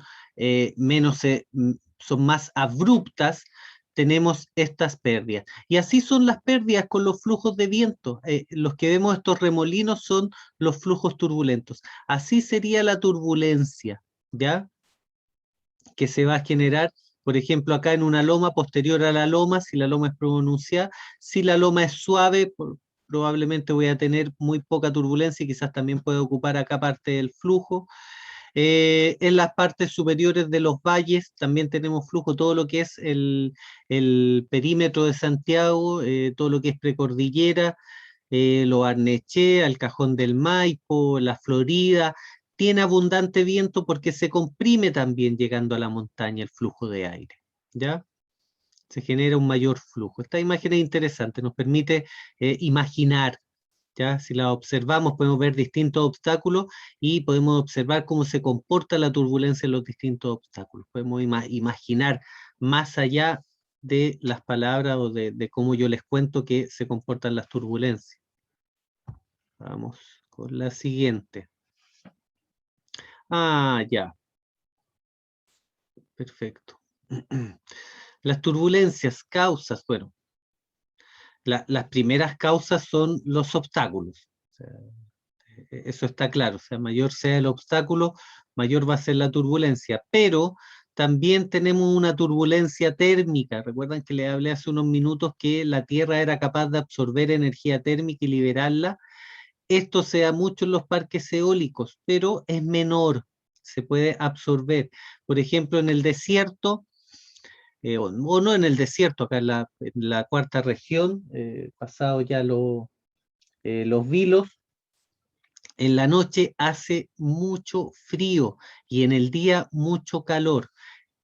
son más abruptas, tenemos estas pérdidas. Y así son las pérdidas con los flujos de viento. Los que vemos estos remolinos son los flujos turbulentos. Así sería la turbulencia, ¿ya? Que se va a generar, por ejemplo, acá en una loma posterior a la loma, si la loma es pronunciada. Si la loma es suave, probablemente voy a tener muy poca turbulencia y quizás también pueda ocupar acá parte del flujo. En las partes superiores de los valles también tenemos flujo, todo lo que es el perímetro de Santiago, todo lo que es precordillera, Lo Barnechea, el Cajón del Maipo, la Florida. tiene abundante viento porque se comprime también llegando a la montaña el flujo de aire, ¿ya? Se genera un mayor flujo. Esta imagen es interesante, nos permite imaginar, ¿ya? Si la observamos podemos ver distintos obstáculos y podemos observar cómo se comporta la turbulencia en los distintos obstáculos. Podemos imaginar más allá de las palabras o de cómo yo les cuento que se comportan las turbulencias. Vamos con la siguiente. Ah, ya. Perfecto. Las turbulencias, causas, bueno, las primeras causas son los obstáculos. O sea, eso está claro, o sea, mayor sea el obstáculo, mayor va a ser la turbulencia, pero también tenemos una turbulencia térmica. Recuerdan que les hablé hace unos minutos que la Tierra era capaz de absorber energía térmica y liberarla. Esto se da mucho en los parques eólicos, pero es menor, se puede absorber. Por ejemplo, en el desierto, o no en el desierto, acá en la cuarta región, pasado ya los Vilos, en la noche hace mucho frío y en el día mucho calor.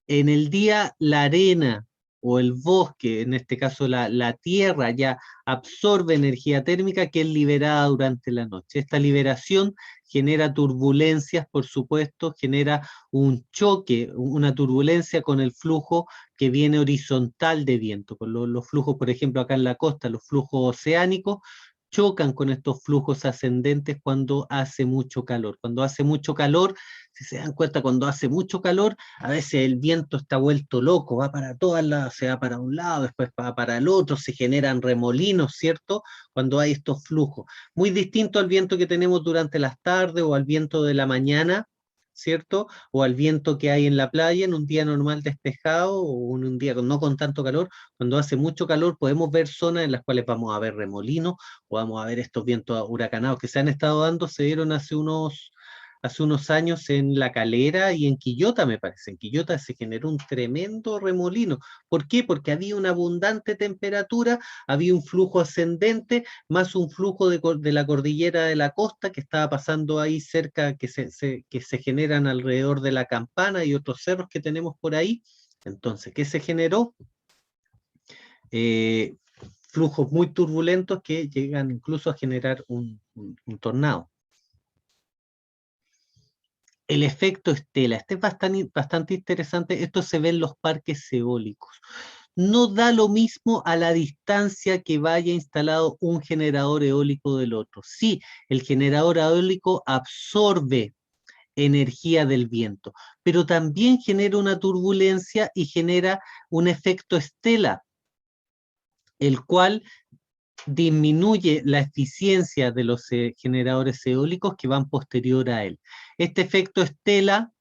En el día la arena o el bosque, en este caso la tierra, ya absorbe energía térmica que es liberada durante la noche. Esta liberación genera turbulencias, por supuesto, genera un choque, una turbulencia con el flujo que viene horizontal de viento. Con los flujos, por ejemplo, acá en la costa, los flujos oceánicos, chocan con estos flujos ascendentes cuando hace mucho calor. Cuando hace mucho calor, si se dan cuenta, cuando hace mucho calor, a veces el viento está vuelto loco, va para todas lados, se va para un lado, después va para el otro, se generan remolinos, ¿cierto? Cuando hay estos flujos. Muy distinto al viento que tenemos durante las tardes o al viento de la mañana, ¿cierto? O al viento que hay en la playa en un día normal despejado o en un día no con tanto calor. Cuando hace mucho calor podemos ver zonas en las cuales vamos a ver remolinos o vamos a ver estos vientos huracanados que se han estado dando, se dieron hace unos años en La Calera y en Quillota, me parece. En Quillota se generó un tremendo remolino. ¿Por qué? Porque había una abundante temperatura, había un flujo ascendente, más un flujo de la cordillera de la costa que estaba pasando ahí cerca, que se generan alrededor de La Campana y otros cerros que tenemos por ahí. Entonces, ¿qué se generó? Flujos muy turbulentos que llegan incluso a generar un tornado. El efecto estela, este es bastante interesante, esto se ve en los parques eólicos. No da lo mismo a la distancia que vaya instalado un generador eólico del otro. Sí, el generador eólico absorbe energía del viento, pero también genera una turbulencia y genera un efecto estela, el cual disminuye la eficiencia de los generadores eólicos que van posterior a él. Este efecto estela,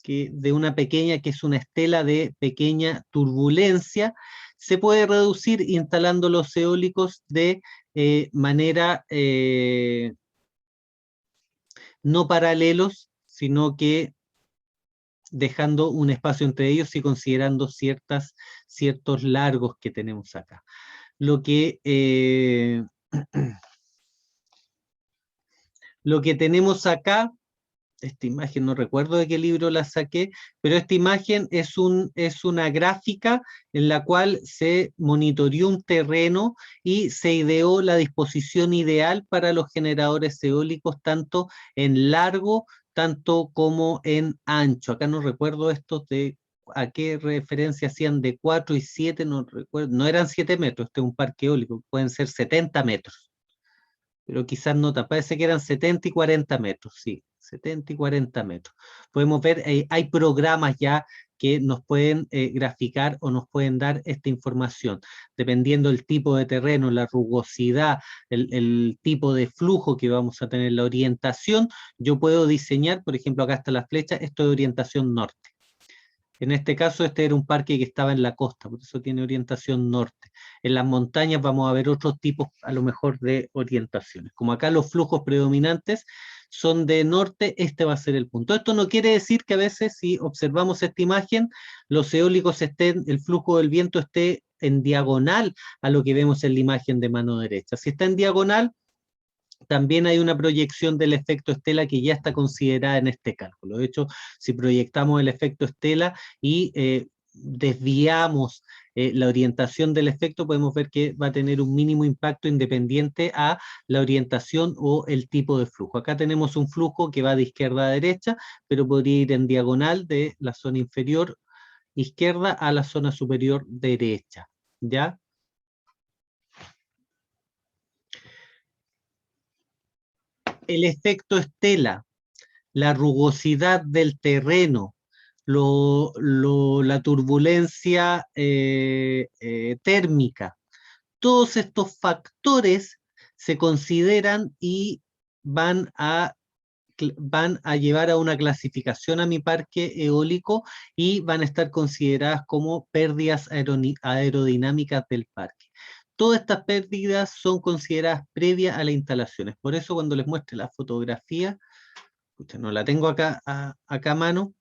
que es una estela de pequeña turbulencia, se puede reducir instalando los eólicos de manera no paralelos, sino que dejando un espacio entre ellos y considerando ciertos largos que tenemos acá. Lo que tenemos acá, esta imagen no recuerdo de qué libro la saqué, pero esta imagen es una gráfica en la cual se monitoreó un terreno y se ideó la disposición ideal para los generadores eólicos, tanto en largo, tanto como en ancho. Acá no recuerdo estos de a qué referencia hacían de 4 y 7, no recuerdo, no eran 7 metros, este es un parque eólico, pueden ser 70 metros, pero quizás no, parece que eran 70 y 40 metros, sí, 70 y 40 metros. Podemos ver, hay programas ya que nos pueden graficar o nos pueden dar esta información, dependiendo del tipo de terreno, la rugosidad, el tipo de flujo que vamos a tener, la orientación. Yo puedo diseñar, por ejemplo, acá está la flecha, esto es orientación norte. En este caso, este era un parque que estaba en la costa, por eso tiene orientación norte. En las montañas vamos a ver otros tipos, a lo mejor, de orientaciones. Como acá los flujos predominantes son de norte, este va a ser el punto. Esto no quiere decir que a veces, si observamos esta imagen, los eólicos el flujo del viento esté en diagonal a lo que vemos en la imagen de mano derecha. Si está en diagonal, también hay una proyección del efecto estela que ya está considerada en este cálculo. De hecho, si proyectamos el efecto estela y desviamos la orientación del efecto, podemos ver que va a tener un mínimo impacto independiente a la orientación o el tipo de flujo. Acá tenemos un flujo que va de izquierda a derecha, pero podría ir en diagonal de la zona inferior izquierda a la zona superior derecha, ¿ya? El efecto estela, la rugosidad del terreno, la turbulencia térmica, todos estos factores se consideran y van a llevar a una clasificación a mi parque eólico y van a estar consideradas como pérdidas aerodinámicas del parque. Todas estas pérdidas son consideradas previas a las instalaciones. Por eso cuando les muestre la fotografía, no la tengo acá a mano,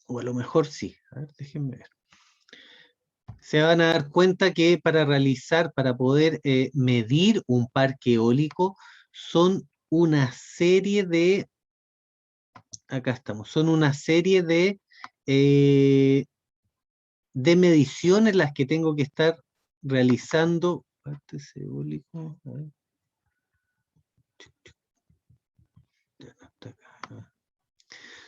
o a lo mejor sí. A ver, déjenme ver. Se van a dar cuenta que para poder medir un parque eólico, son una serie de, acá estamos, son una serie de mediciones las que tengo que estar realizando. Parques eólicos, a ver.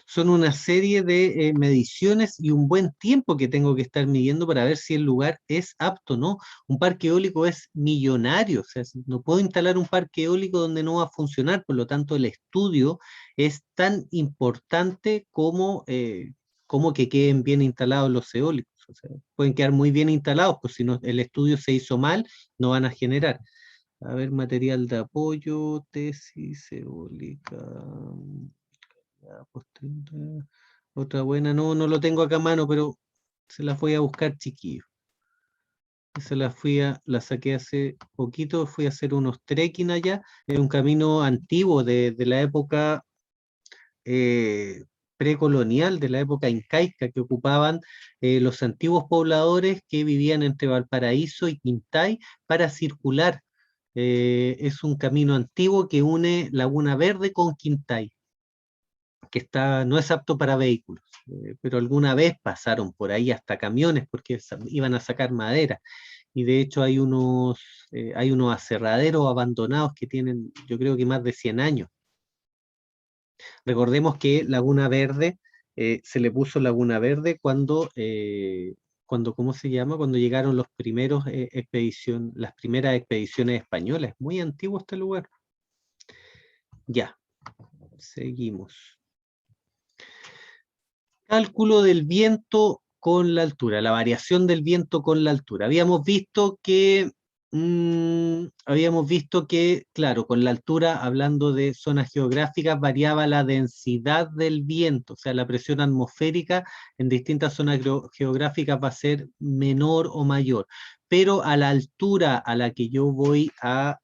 Son una serie de mediciones y un buen tiempo que tengo que estar midiendo para ver si el lugar es apto o no. Un parque eólico es millonario, o sea, no puedo instalar un parque eólico donde no va a funcionar, por lo tanto el estudio es tan importante como que queden bien instalados los eólicos. O sea, pueden quedar muy bien instalados, pues si no, el estudio se hizo mal, no van a generar. A ver, material de apoyo, tesis eólica. Otra buena, no lo tengo acá a mano, pero se las voy a buscar, chiquillos. La saqué hace poquito, fui a hacer unos trekking allá, es un camino antiguo de la época precolonial, de la época incaica, que ocupaban los antiguos pobladores que vivían entre Valparaíso y Quintay para circular. Es un camino antiguo que une Laguna Verde con Quintay, que no es apto para vehículos, pero alguna vez pasaron por ahí hasta camiones porque iban a sacar madera, y de hecho hay unos aserraderos abandonados que tienen, yo creo que más de 100 años. Recordemos que Laguna Verde, se le puso Laguna Verde cuando, ¿cómo se llama? Cuando llegaron las primeras expediciones españolas. Es muy antiguo este lugar. Ya, seguimos. Cálculo del viento con la altura, la variación del viento con la altura. Habíamos visto que, claro, con la altura, hablando de zonas geográficas, variaba la densidad del viento, o sea, la presión atmosférica en distintas zonas geográficas va a ser menor o mayor, pero a la altura a la que yo voy a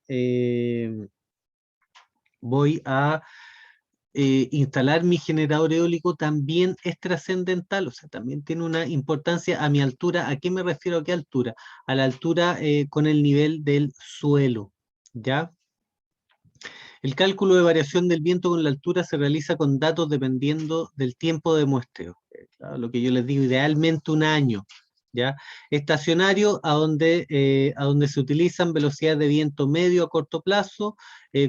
instalar mi generador eólico también es trascendental, o sea, también tiene una importancia a mi altura. ¿A qué me refiero? ¿A qué altura? A la altura con el nivel del suelo, ¿ya? El cálculo de variación del viento con la altura se realiza con datos dependiendo del tiempo de muestreo. Claro, lo que yo les digo, idealmente un año, ¿ya? Estacionario, a donde se utilizan velocidades de viento medio a corto plazo,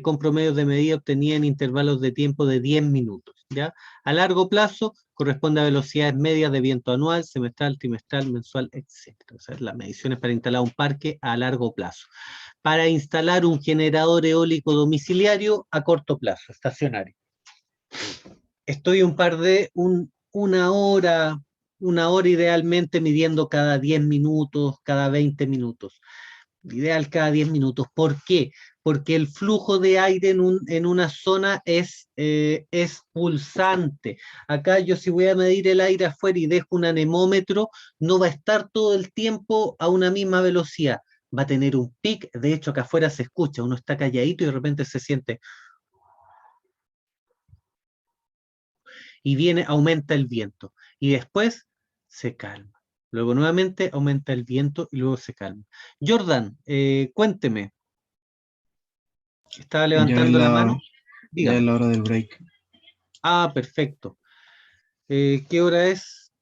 con promedios de medida obtenidas en intervalos de tiempo de 10 minutos, ¿ya? A largo plazo, corresponde a velocidades medias de viento anual, semestral, trimestral, mensual, etc. O sea, las mediciones para instalar un parque a largo plazo. Para instalar un generador eólico domiciliario a corto plazo, estacionario. Estoy una hora idealmente midiendo cada 10 minutos, cada 20 minutos. Ideal cada 10 minutos. ¿Por qué? Porque el flujo de aire en una zona es pulsante. Acá yo si voy a medir el aire afuera y dejo un anemómetro, no va a estar todo el tiempo a una misma velocidad. Va a tener un pic, de hecho acá afuera se escucha, uno está calladito y de repente se siente. Y aumenta el viento. Y después se calma. Luego nuevamente aumenta el viento y luego se calma. Jordan, cuénteme, Estaba levantando la mano. Ya Dígame. es la hora del break. Ah, perfecto. ¿Qué hora es?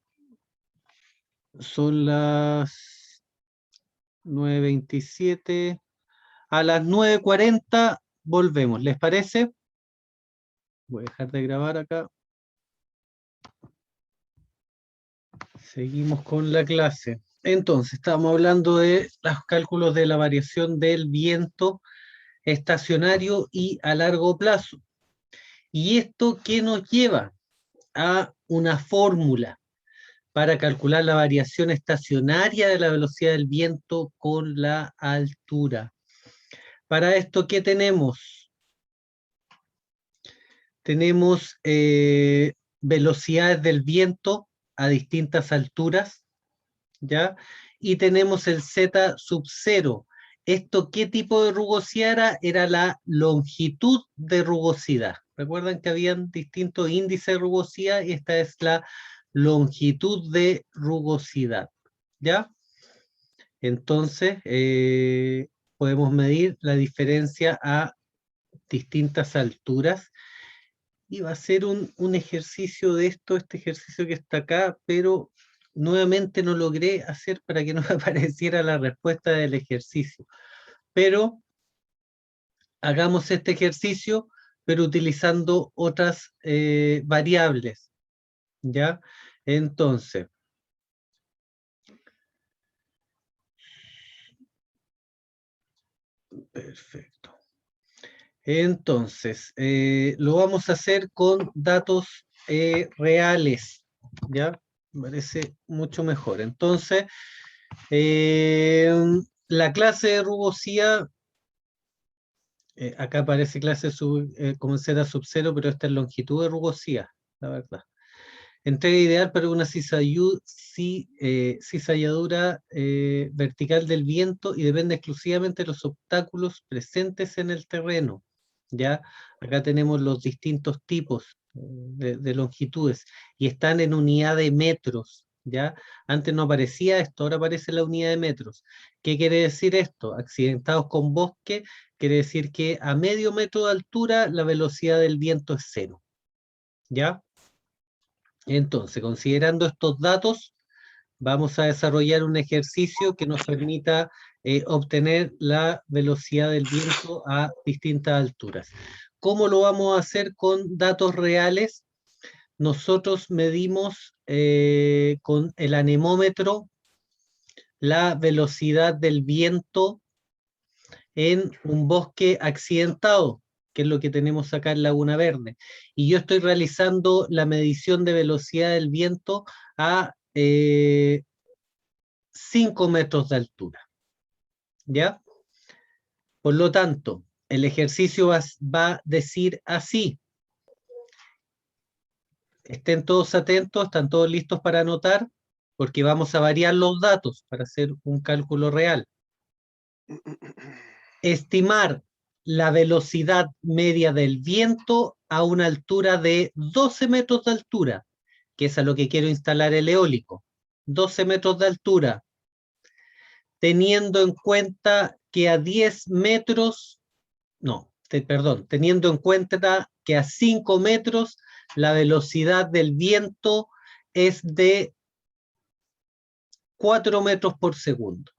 Son las 9:27. A las 9:40 volvemos. ¿Les parece? Voy a dejar de grabar acá. Seguimos con la clase. Entonces, estábamos hablando de los cálculos de la variación del viento estacionario y a largo plazo. ¿Y esto qué nos lleva? A una fórmula para calcular la variación estacionaria de la velocidad del viento con la altura. Para esto, ¿qué tenemos? Tenemos velocidades del viento a distintas alturas, ¿ya? Y tenemos el Z sub 0. ¿Esto qué tipo de rugosidad era? Era la longitud de rugosidad. Recuerdan que habían distintos índices de rugosidad y esta es la longitud de rugosidad, ¿ya? Entonces, podemos medir la diferencia a distintas alturas y va a ser un ejercicio de esto, este ejercicio que está acá, pero nuevamente no logré hacer para que no me apareciera la respuesta del ejercicio. Pero hagamos este ejercicio, pero utilizando otras variables, ¿ya? Entonces, perfecto. Entonces, lo vamos a hacer con datos reales, ¿ya? Me parece mucho mejor. Entonces, la clase de rugosidad, acá aparece clase como Z sub 0, pero esta es longitud de rugosidad, la verdad. Entrega ideal para una cizalladura vertical del viento y depende exclusivamente de los obstáculos presentes en el terreno. ¿Ya? Acá tenemos los distintos tipos de longitudes y están en unidad de metros. ¿Ya? Antes no aparecía esto, ahora aparece la unidad de metros. ¿Qué quiere decir esto? Accidentados con bosque, quiere decir que a medio metro de altura la velocidad del viento es 0. ¿Ya? Entonces, considerando estos datos, vamos a desarrollar un ejercicio que nos permita obtener la velocidad del viento a distintas alturas. ¿Cómo lo vamos a hacer con datos reales? Nosotros medimos con el anemómetro la velocidad del viento en un bosque accidentado, que es lo que tenemos acá en Laguna Verde. Y yo estoy realizando la medición de velocidad del viento a 5 metros de altura. ¿Ya? Por lo tanto, el ejercicio va a decir así. Estén todos atentos, están todos listos para anotar, porque vamos a variar los datos para hacer un cálculo real. Estimar la velocidad media del viento a una altura de 12 metros de altura, que es a lo que quiero instalar el eólico. 12 metros de altura, teniendo en cuenta que a 10 metros, teniendo en cuenta que a 5 metros la velocidad del viento es de 4 metros por segundo.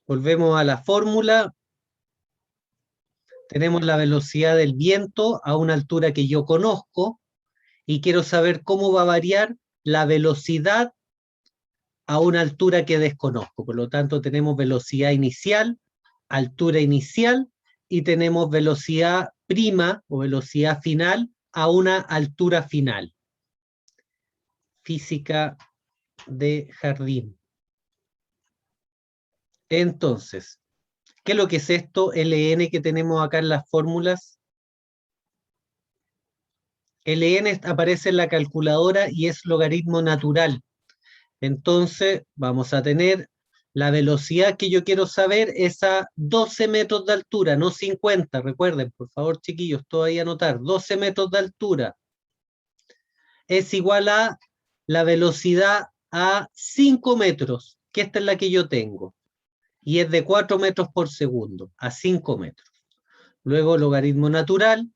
Volvemos a la fórmula. Tenemos la velocidad del viento a una altura que yo conozco y quiero saber cómo va a variar la velocidad a una altura que desconozco. Por lo tanto, tenemos velocidad inicial, altura inicial y tenemos velocidad prima o velocidad final a una altura final. Física de jardín. Entonces, ¿qué es lo que es esto? LN que tenemos acá en las fórmulas. LN aparece en la calculadora y es logaritmo natural. Entonces, vamos a tener la velocidad que yo quiero saber es a 12 metros de altura, no 50. Recuerden, por favor, chiquillos, todo ahí anotar. 12 metros de altura es igual a la velocidad a 5 metros, que esta es la que yo tengo, y es de 4 metros por segundo, a 5 metros. Luego logaritmo natural,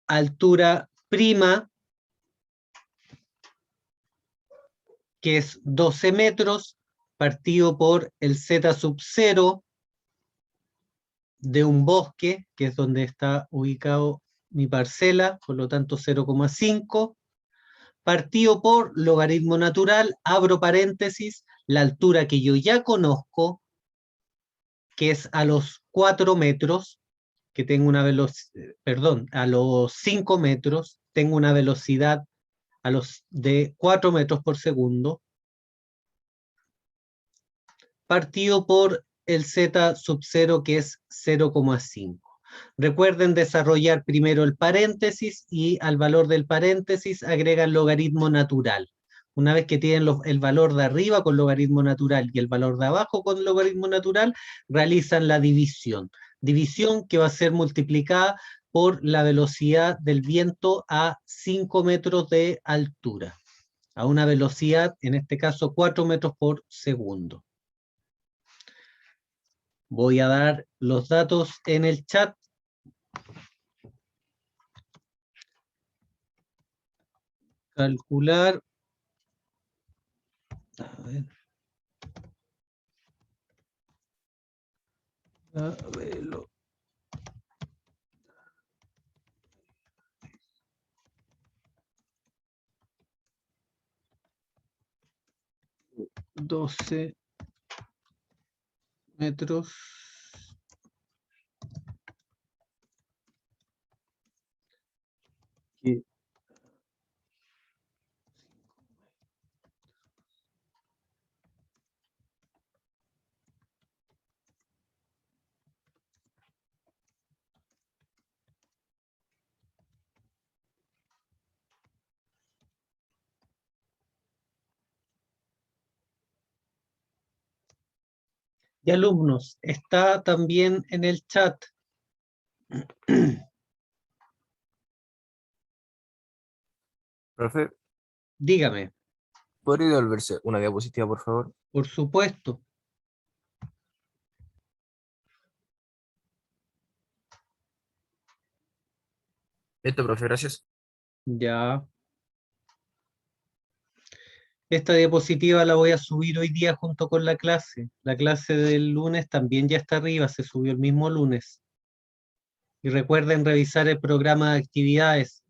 altura prima, que es 12 metros, partido por el z sub 0 de un bosque, que es donde está ubicado mi parcela, por lo tanto 0,5, partido por logaritmo natural, abro paréntesis, la altura que yo ya conozco, que es a los 4 metros, que tengo una velocidad, perdón, a los 5 metros, tengo una velocidad de 4 metros por segundo, partido por el z sub 0, que es 0,5. Recuerden desarrollar primero el paréntesis y al valor del paréntesis agregan logaritmo natural. Una vez que tienen el valor de arriba con logaritmo natural y el valor de abajo con logaritmo natural, realizan la división. División que va a ser multiplicada por la velocidad del viento a 5 metros de altura, a una velocidad, en este caso, 4 metros por segundo. Voy a dar los datos en el chat. Calcular. A ver. A verlo. $12 metros. Y alumnos, está también en el chat. Profe, Dígame, ¿podría devolverse una diapositiva, por favor? por supuesto. Listo, profe, gracias. Ya. Esta diapositiva la voy a subir hoy día junto con la clase. La clase del lunes también ya está arriba, se subió el mismo lunes. Y recuerden revisar el programa de actividades.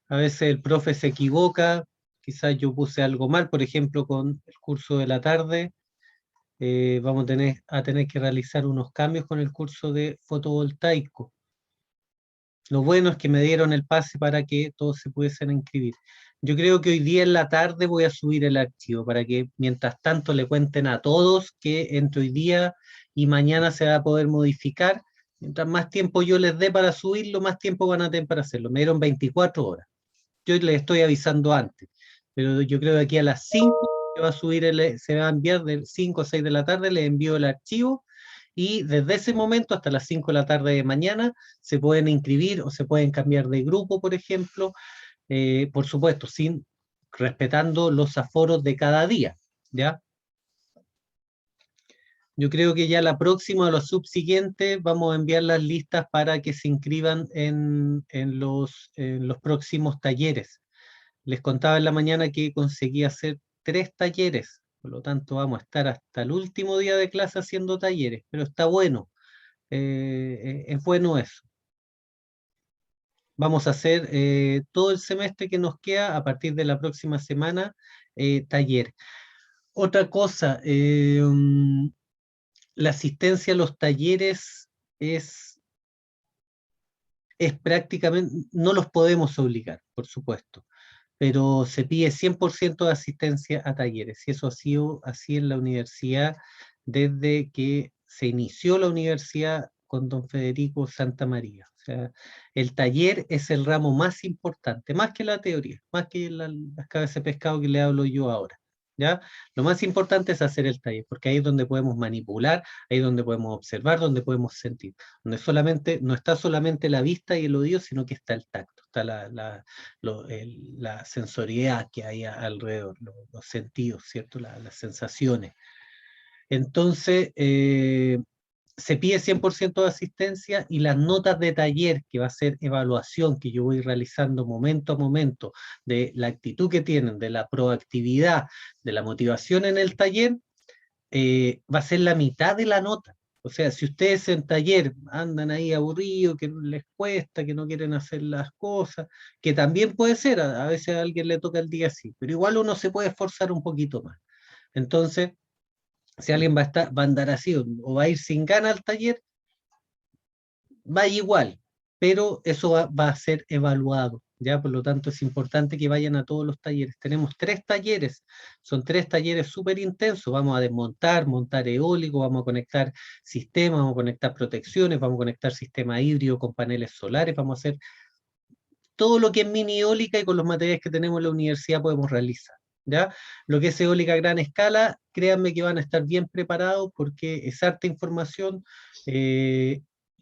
A veces el profe se equivoca, quizás yo puse algo mal, por ejemplo, con el curso de la tarde. Vamos a tener que realizar unos cambios con el curso de fotovoltaico. Lo bueno es que me dieron el pase para que todos se pudiesen inscribir. Yo creo que hoy día en la tarde voy a subir el archivo para que mientras tanto le cuenten a todos que entre hoy día y mañana se va a poder modificar. Mientras más tiempo yo les dé para subirlo, más tiempo van a tener para hacerlo. Me dieron 24 horas. Yo les estoy avisando antes, pero yo creo que aquí a las 5 se va a subir, se va a enviar de 5 a 6 de la tarde, les envío el archivo y desde ese momento hasta las 5 de la tarde de mañana se pueden inscribir o se pueden cambiar de grupo, por ejemplo, por supuesto, respetando los aforos de cada día, ¿ya? Yo creo que ya la próxima o la subsiguiente vamos a enviar las listas para que se inscriban en los próximos talleres. Les contaba en la mañana que conseguí hacer 3 talleres, por lo tanto vamos a estar hasta el último día de clase haciendo talleres, pero está bueno, es bueno eso. Vamos a hacer todo el semestre que nos queda, a partir de la próxima semana, taller. Otra cosa, la asistencia a los talleres es prácticamente, no los podemos obligar, por supuesto, pero se pide 100% de asistencia a talleres, y eso ha sido así en la universidad desde que se inició la universidad con don Federico Santa María. O sea, el taller es el ramo más importante, más que la teoría, más que las cabezas de pescado que le hablo yo ahora. ¿ya? Lo más importante es hacer el taller, porque ahí es donde podemos manipular, ahí es donde podemos observar, donde podemos sentir, donde solamente, no está solamente la vista y el oído, sino que está el tacto, está la sensorialidad que hay alrededor, los sentidos, ¿cierto? Las sensaciones. Entonces, se pide 100% de asistencia y las notas de taller, que va a ser evaluación, que yo voy realizando momento a momento, de la actitud que tienen, de la proactividad, de la motivación en el taller, va a ser la mitad de la nota. O sea, si ustedes en taller andan ahí aburridos, que les cuesta, que no quieren hacer las cosas, que también puede ser, a veces a alguien le toca el día así, pero igual uno se puede esforzar un poquito más. Entonces, si alguien va a andar así o va a ir sin ganas al taller, va igual, pero eso va a ser evaluado, ¿ya? Por lo tanto, es importante que vayan a todos los talleres. Tenemos 3 talleres, son 3 talleres súper intensos. Vamos a desmontar, montar eólico, vamos a conectar sistemas, vamos a conectar protecciones, vamos a conectar sistema híbrido con paneles solares, vamos a hacer todo lo que es mini eólica y con los materiales que tenemos en la universidad podemos realizar. ¿Ya? Lo que es eólica a gran escala, créanme que van a estar bien preparados porque es harta información.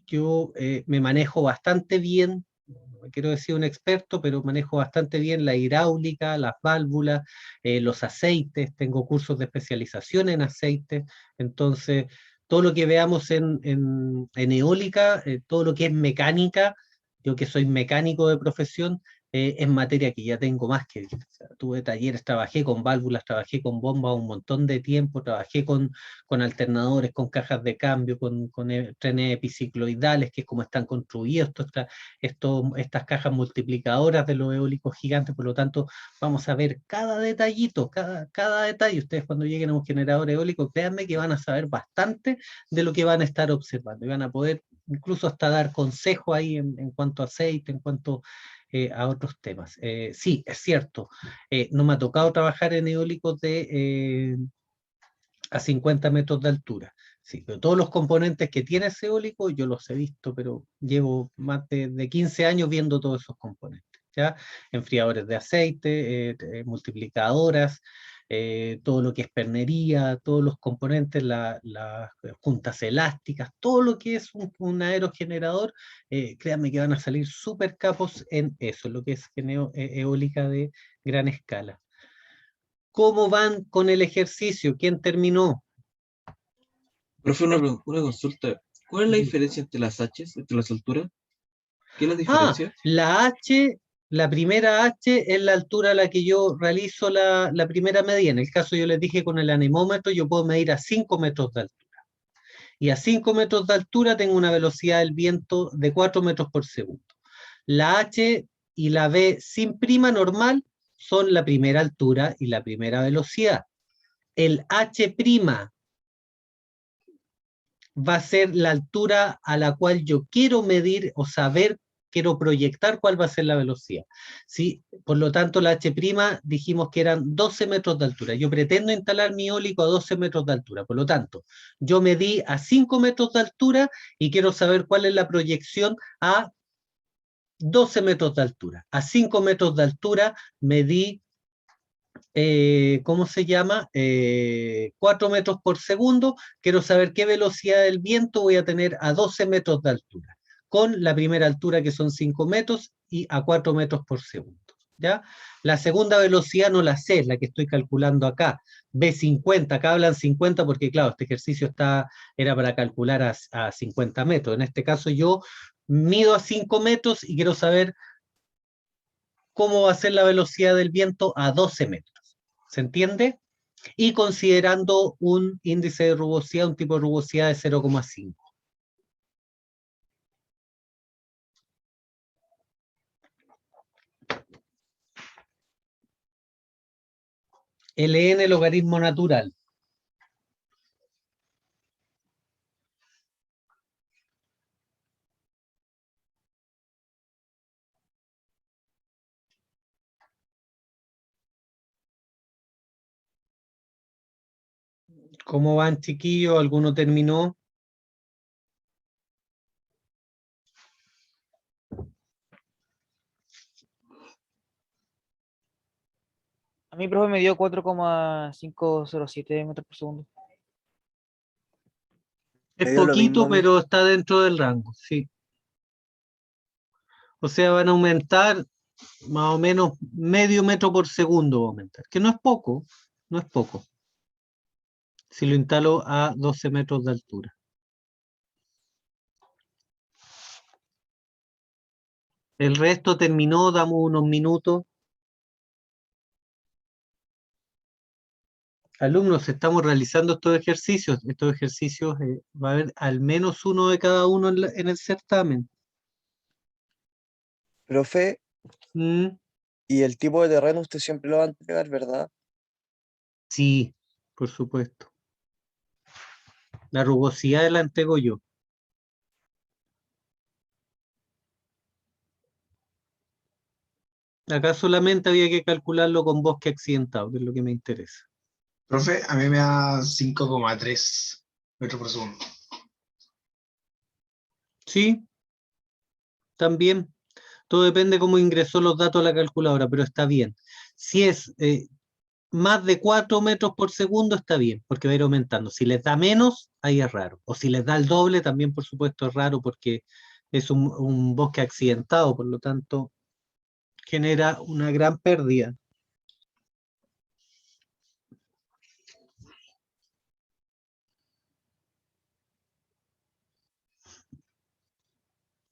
Yo me manejo bastante bien, no quiero decir un experto, pero manejo bastante bien la hidráulica, las válvulas, los aceites, tengo cursos de especialización en aceites, entonces todo lo que veamos en eólica, todo lo que es mecánica, yo que soy mecánico de profesión, es materia que ya tengo más que visto. O sea, tuve talleres, trabajé con válvulas, trabajé con bombas un montón de tiempo, trabajé con alternadores, con cajas de cambio, con trenes epicicloidales, que es como están construidos estas cajas multiplicadoras de los eólicos gigantes. Por lo tanto, vamos a ver cada detallito, cada detalle. Ustedes cuando lleguen a un generador eólico, créanme que van a saber bastante de lo que van a estar observando y van a poder incluso hasta dar consejo ahí en cuanto a aceite, en cuanto a otros temas. Sí, es cierto, no me ha tocado trabajar en eólicos a 50 metros de altura. Sí, pero todos los componentes que tiene ese eólico yo los he visto, pero llevo más de 15 años viendo todos esos componentes. ¿Ya? Enfriadores de aceite, multiplicadoras, todo lo que es pernería, todos los componentes, las juntas elásticas, todo lo que es un aerogenerador, créanme que van a salir súper capos en eso, lo que es eólica de gran escala. ¿Cómo van con el ejercicio? ¿Quién terminó? Profe, una consulta. ¿Cuál es la diferencia entre las H, entre las alturas? ¿Qué es la Ah, diferencia? la H, la primera H es la altura a la que yo realizo la primera medida. En el caso yo les dije con el anemómetro, yo puedo medir a 5 metros de altura. Y a 5 metros de altura tengo una velocidad del viento de 4 metros por segundo. La H y la B sin prima normal son la primera altura y la primera velocidad. El H' va a ser la altura a la cual yo quiero medir o saber, quiero proyectar cuál va a ser la velocidad. ¿Sí? Por lo tanto, la H' dijimos que eran 12 metros de altura. Yo pretendo instalar mi eólico a 12 metros de altura. Por lo tanto, yo medí a 5 metros de altura y quiero saber cuál es la proyección a 12 metros de altura. A 5 metros de altura medí ¿cómo se llama? 4 metros por segundo. Quiero saber qué velocidad del viento voy a tener a 12 metros de altura, con la primera altura que son 5 metros y a 4 metros por segundo. ¿Ya? La segunda velocidad no la sé, es la que estoy calculando acá. B50, acá hablan 50 porque claro, este ejercicio era para calcular a 50 metros. En este caso yo mido a 5 metros y quiero saber cómo va a ser la velocidad del viento a 12 metros. ¿Se entiende? Y considerando un índice de rugosidad, un tipo de rugosidad de 0,5. Ln logaritmo natural. ¿Cómo van, chiquillos? ¿Alguno terminó? A mí, profe, me dio 4,507 metros por segundo. Es Me dio lo poquito, mismo a mí. pero está dentro del rango, sí. O sea, van a aumentar más o menos medio metro por segundo, va a aumentar, que no es poco, no es poco. Si lo instalo a 12 metros de altura. El resto terminó, damos unos minutos. Alumnos, estamos realizando estos ejercicios. Estos ejercicios va a haber al menos uno de cada uno en el certamen. Profe, Mm, y el tipo de terreno usted siempre lo va a entregar, ¿verdad? sí, por supuesto. La rugosidad la entrego yo. Acá solamente había que calcularlo con bosque accidentado, que es lo que me interesa. Profe, a mí me da 5,3 metros por segundo. Sí, también. Todo depende cómo ingresó los datos a la calculadora, pero está bien. Si es más de 4 metros por segundo, está bien, porque va a ir aumentando. Si les da menos, ahí es raro. O si les da el doble, también por supuesto es raro porque es un bosque accidentado, por lo tanto genera una gran pérdida.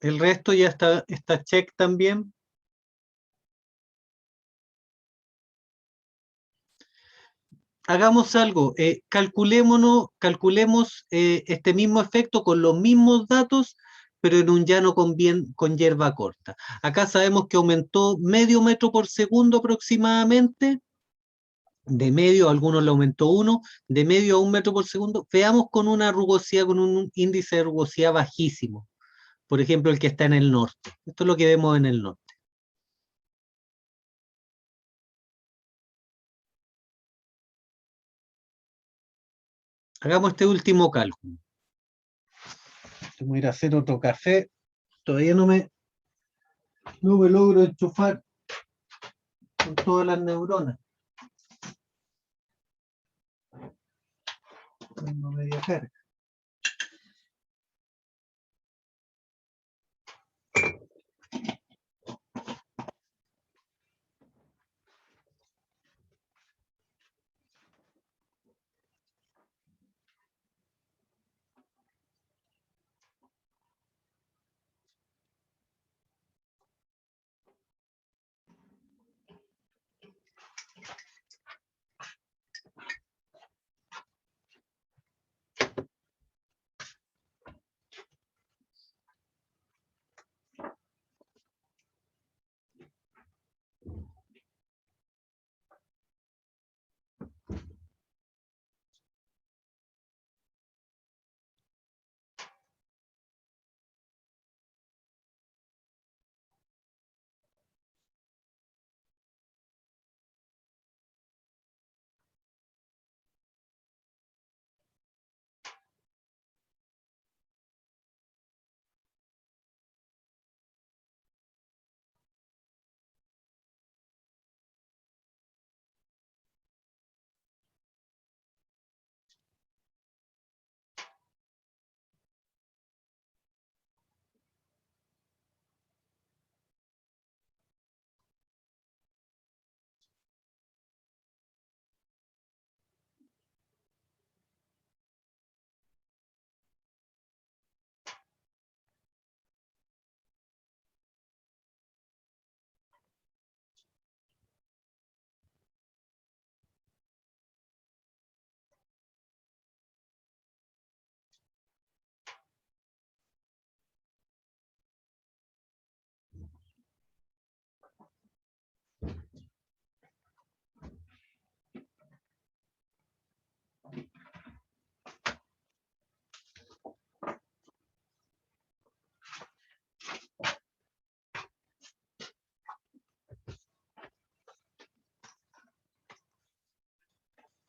El resto ya está check también. Hagamos algo, calculemos este mismo efecto con los mismos datos, pero en un llano con hierba corta. Acá sabemos que aumentó medio metro por segundo aproximadamente, de medio, a algunos le aumentó uno, de medio a 1 metro por segundo. Veamos con una rugosidad, con un índice de rugosidad bajísimo, por ejemplo el que está en el norte. Esto es lo que vemos en el norte. Hagamos este último cálculo. Voy a ir a hacer otro café. Todavía no me logro enchufar con todas las neuronas. No media carga.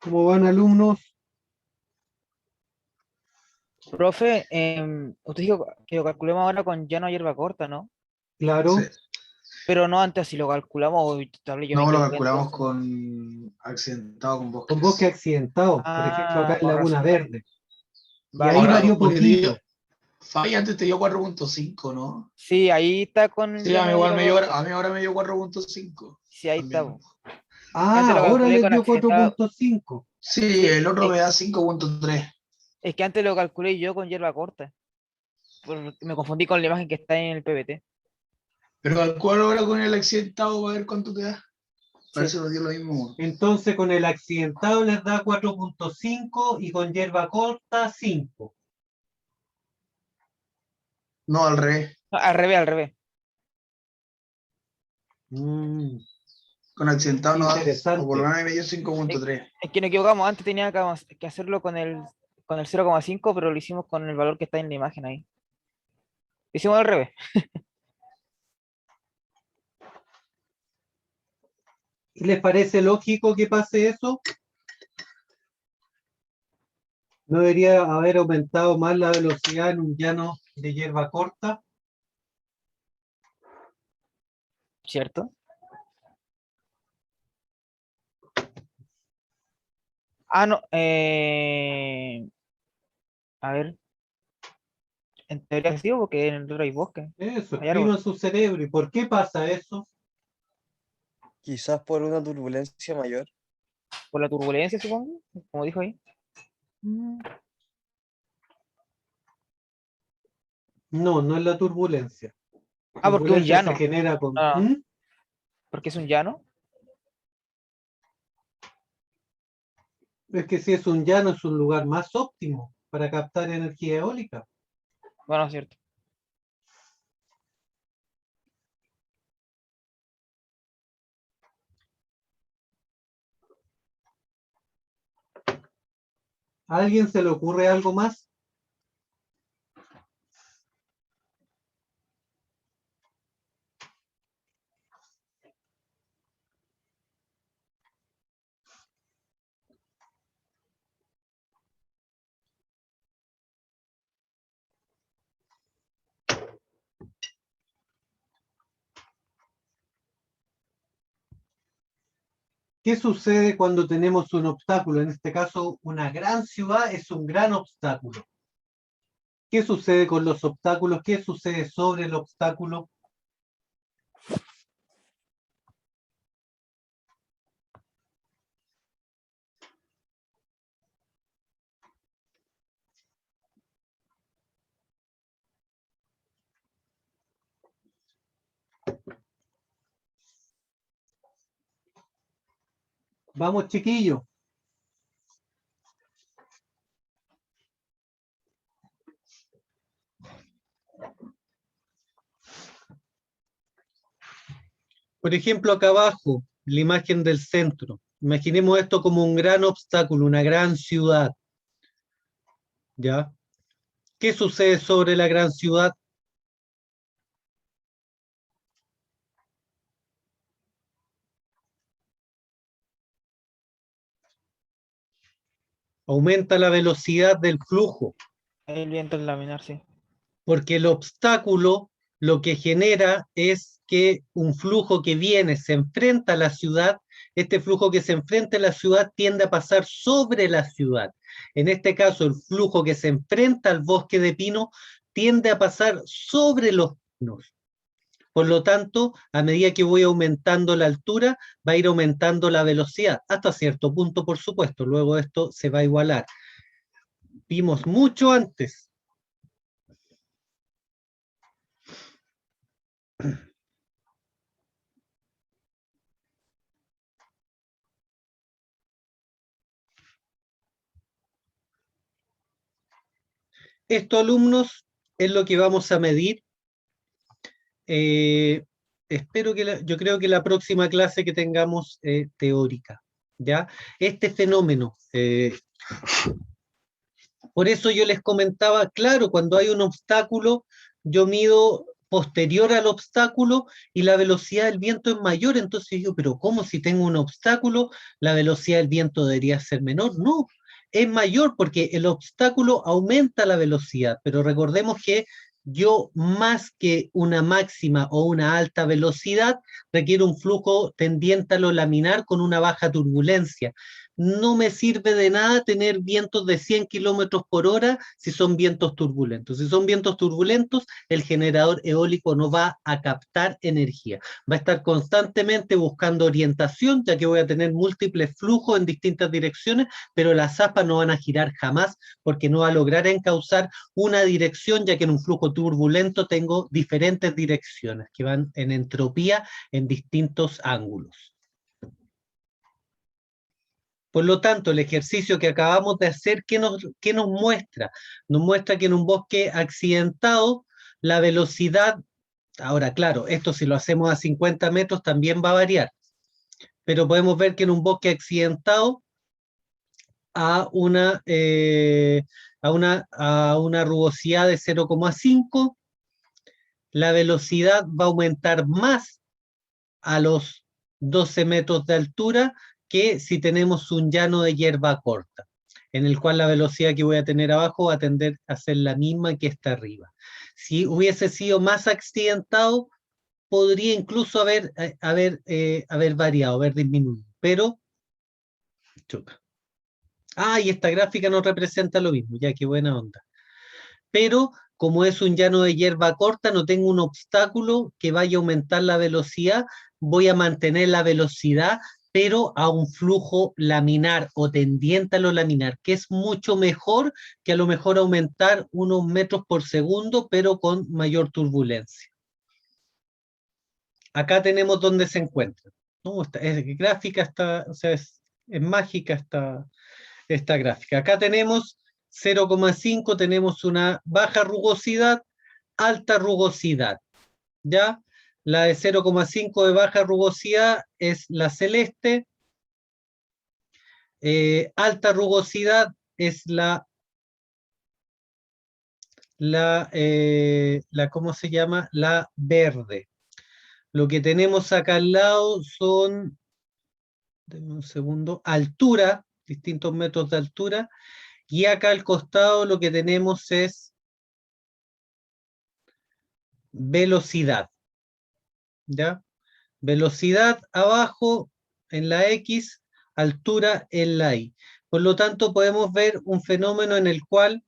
¿Cómo van, alumnos? Profe, usted dijo que lo calculemos ahora con llano a hierba corta, ¿no? Claro. Sí. Pero no antes si lo calculamos, o tal yo me No, lo equivoqué calculamos entonces. con accidentado con bosques. Con bosque accidentado, por ejemplo, acá Ah, en con Laguna razón. Verde. Y Vale, ahí Ahora, varió porque te dio, poquito. Fabi antes te dio 4.5, ¿no? sí, ahí está con Sí, a mí llano igual hierba me dio, corta. a mí ahora me dio 4.5. Sí, ahí está. También. Po. Que Ah, antes lo ahora calculé les con dio accidentado. 4.5. Sí, Sí, el otro me da 5.3. es que antes lo calculé yo con hierba corta. Me confundí con la imagen que está en el PPT. Pero calculo ahora con el accidentado para ver cuánto te da. Sí. Parece que nos dio lo mismo. Entonces con el accidentado les da 4.5 y con hierba corta 5. No, al revés. No, al revés, al revés. Mm, Con accidentado no da, o por lo interesante. menos me dio 5.3. Es que nos equivocamos. Antes tenía que hacerlo con el 0,5, pero lo hicimos con el valor que está en la imagen ahí. Lo hicimos al revés. ¿Y les parece lógico que pase eso? ¿No debería haber aumentado más la velocidad en un llano de hierba corta? ¿Cierto? Ah, no. A ver. En teoría sí, porque en el otro hay bosque. Eso, Hay escriban árbol. su cerebro. ¿Y por qué pasa eso? Quizás por una turbulencia mayor. Por la turbulencia, supongo. Como dijo ahí. Mm. No, no es la turbulencia. Ah, porque un Turbulencia se llano. genera con... Ah, ¿Mm? porque es un llano. Es que si es un llano es un lugar más óptimo para captar energía eólica. Bueno, es cierto. ¿A alguien se le ocurre algo más? ¿Qué sucede cuando tenemos un obstáculo? En este caso, una gran ciudad es un gran obstáculo. ¿Qué sucede con los obstáculos? ¿Qué sucede sobre el obstáculo? Vamos, chiquillos. Por ejemplo, acá abajo, la imagen del centro. Imaginemos esto como un gran obstáculo, una gran ciudad. ¿Ya? ¿Qué sucede sobre la gran ciudad? Aumenta la velocidad del flujo, El viento es laminar, sí. porque el obstáculo lo que genera es que un flujo que viene, se enfrenta a la ciudad, este flujo que se enfrenta a la ciudad tiende a pasar sobre la ciudad. En este caso, el flujo que se enfrenta al bosque de pino tiende a pasar sobre los pinos. Por lo tanto, a medida que voy aumentando la altura, va a ir aumentando la velocidad, hasta cierto punto, por supuesto. Luego esto se va a igualar. Vimos mucho antes. Estos alumnos es lo que vamos a medir. Espero que yo creo que la próxima clase que tengamos teórica, ¿ya? Este fenómeno, por eso yo les comentaba, claro, cuando hay un obstáculo, yo mido posterior al obstáculo y la velocidad del viento es mayor, entonces yo, pero ¿cómo si tengo un obstáculo, la velocidad del viento debería ser menor? No, es mayor porque el obstáculo aumenta la velocidad, pero recordemos que yo más que una máxima o una alta velocidad, requiero un flujo tendiente a lo laminar con una baja turbulencia. No me sirve de nada tener vientos de 100 kilómetros por hora si son vientos turbulentos. Si son vientos turbulentos, el generador eólico no va a captar energía. Va a estar constantemente buscando orientación, ya que voy a tener múltiples flujos en distintas direcciones, pero las aspas no van a girar jamás porque no va a lograr encauzar una dirección, ya que en un flujo turbulento tengo diferentes direcciones que van en entropía en distintos ángulos. Por lo tanto, el ejercicio que acabamos de hacer, ¿qué nos muestra? Nos muestra que en un bosque accidentado, la velocidad, ahora claro, esto si lo hacemos a 50 metros también va a variar, pero podemos ver que en un bosque accidentado, a una rugosidad de 0,5, la velocidad va a aumentar más a los 12 metros de altura que si tenemos un llano de hierba corta, en el cual la velocidad que voy a tener abajo va a tender a ser la misma que está arriba. Si hubiese sido más accidentado, podría incluso haber variado, haber disminuido, pero chuta. Y esta gráfica no representa lo mismo, ya que buena onda. Pero como es un llano de hierba corta, no tengo un obstáculo que vaya a aumentar la velocidad, voy a mantener la velocidad, pero a un flujo laminar o tendiente a lo laminar, que es mucho mejor que a lo mejor aumentar unos metros por segundo, pero con mayor turbulencia. Acá tenemos donde se encuentra. ¿No? Es gráfica, o sea, es mágica esta gráfica. Acá tenemos 0,5, tenemos una baja rugosidad, alta rugosidad, ¿ya? La de 0,5 de baja rugosidad es la celeste, alta rugosidad es ¿cómo se llama? La verde. Lo que tenemos acá al lado son, denme un segundo, altura, distintos metros de altura, y acá al costado lo que tenemos es velocidad, ¿ya? Velocidad abajo en la X, altura en la Y. Por lo tanto, podemos ver un fenómeno en el cual,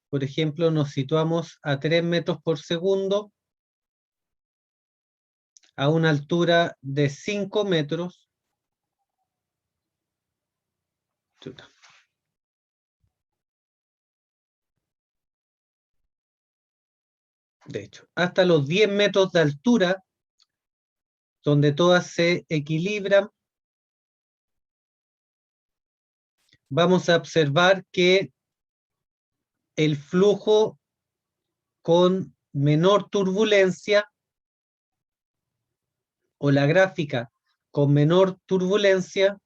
por ejemplo, nos situamos a 3 metros por segundo, a una altura de 5 metros. De hecho, hasta los 10 metros de altura, donde todas se equilibran, vamos a observar que el flujo con menor turbulencia, o la gráfica con menor turbulencia,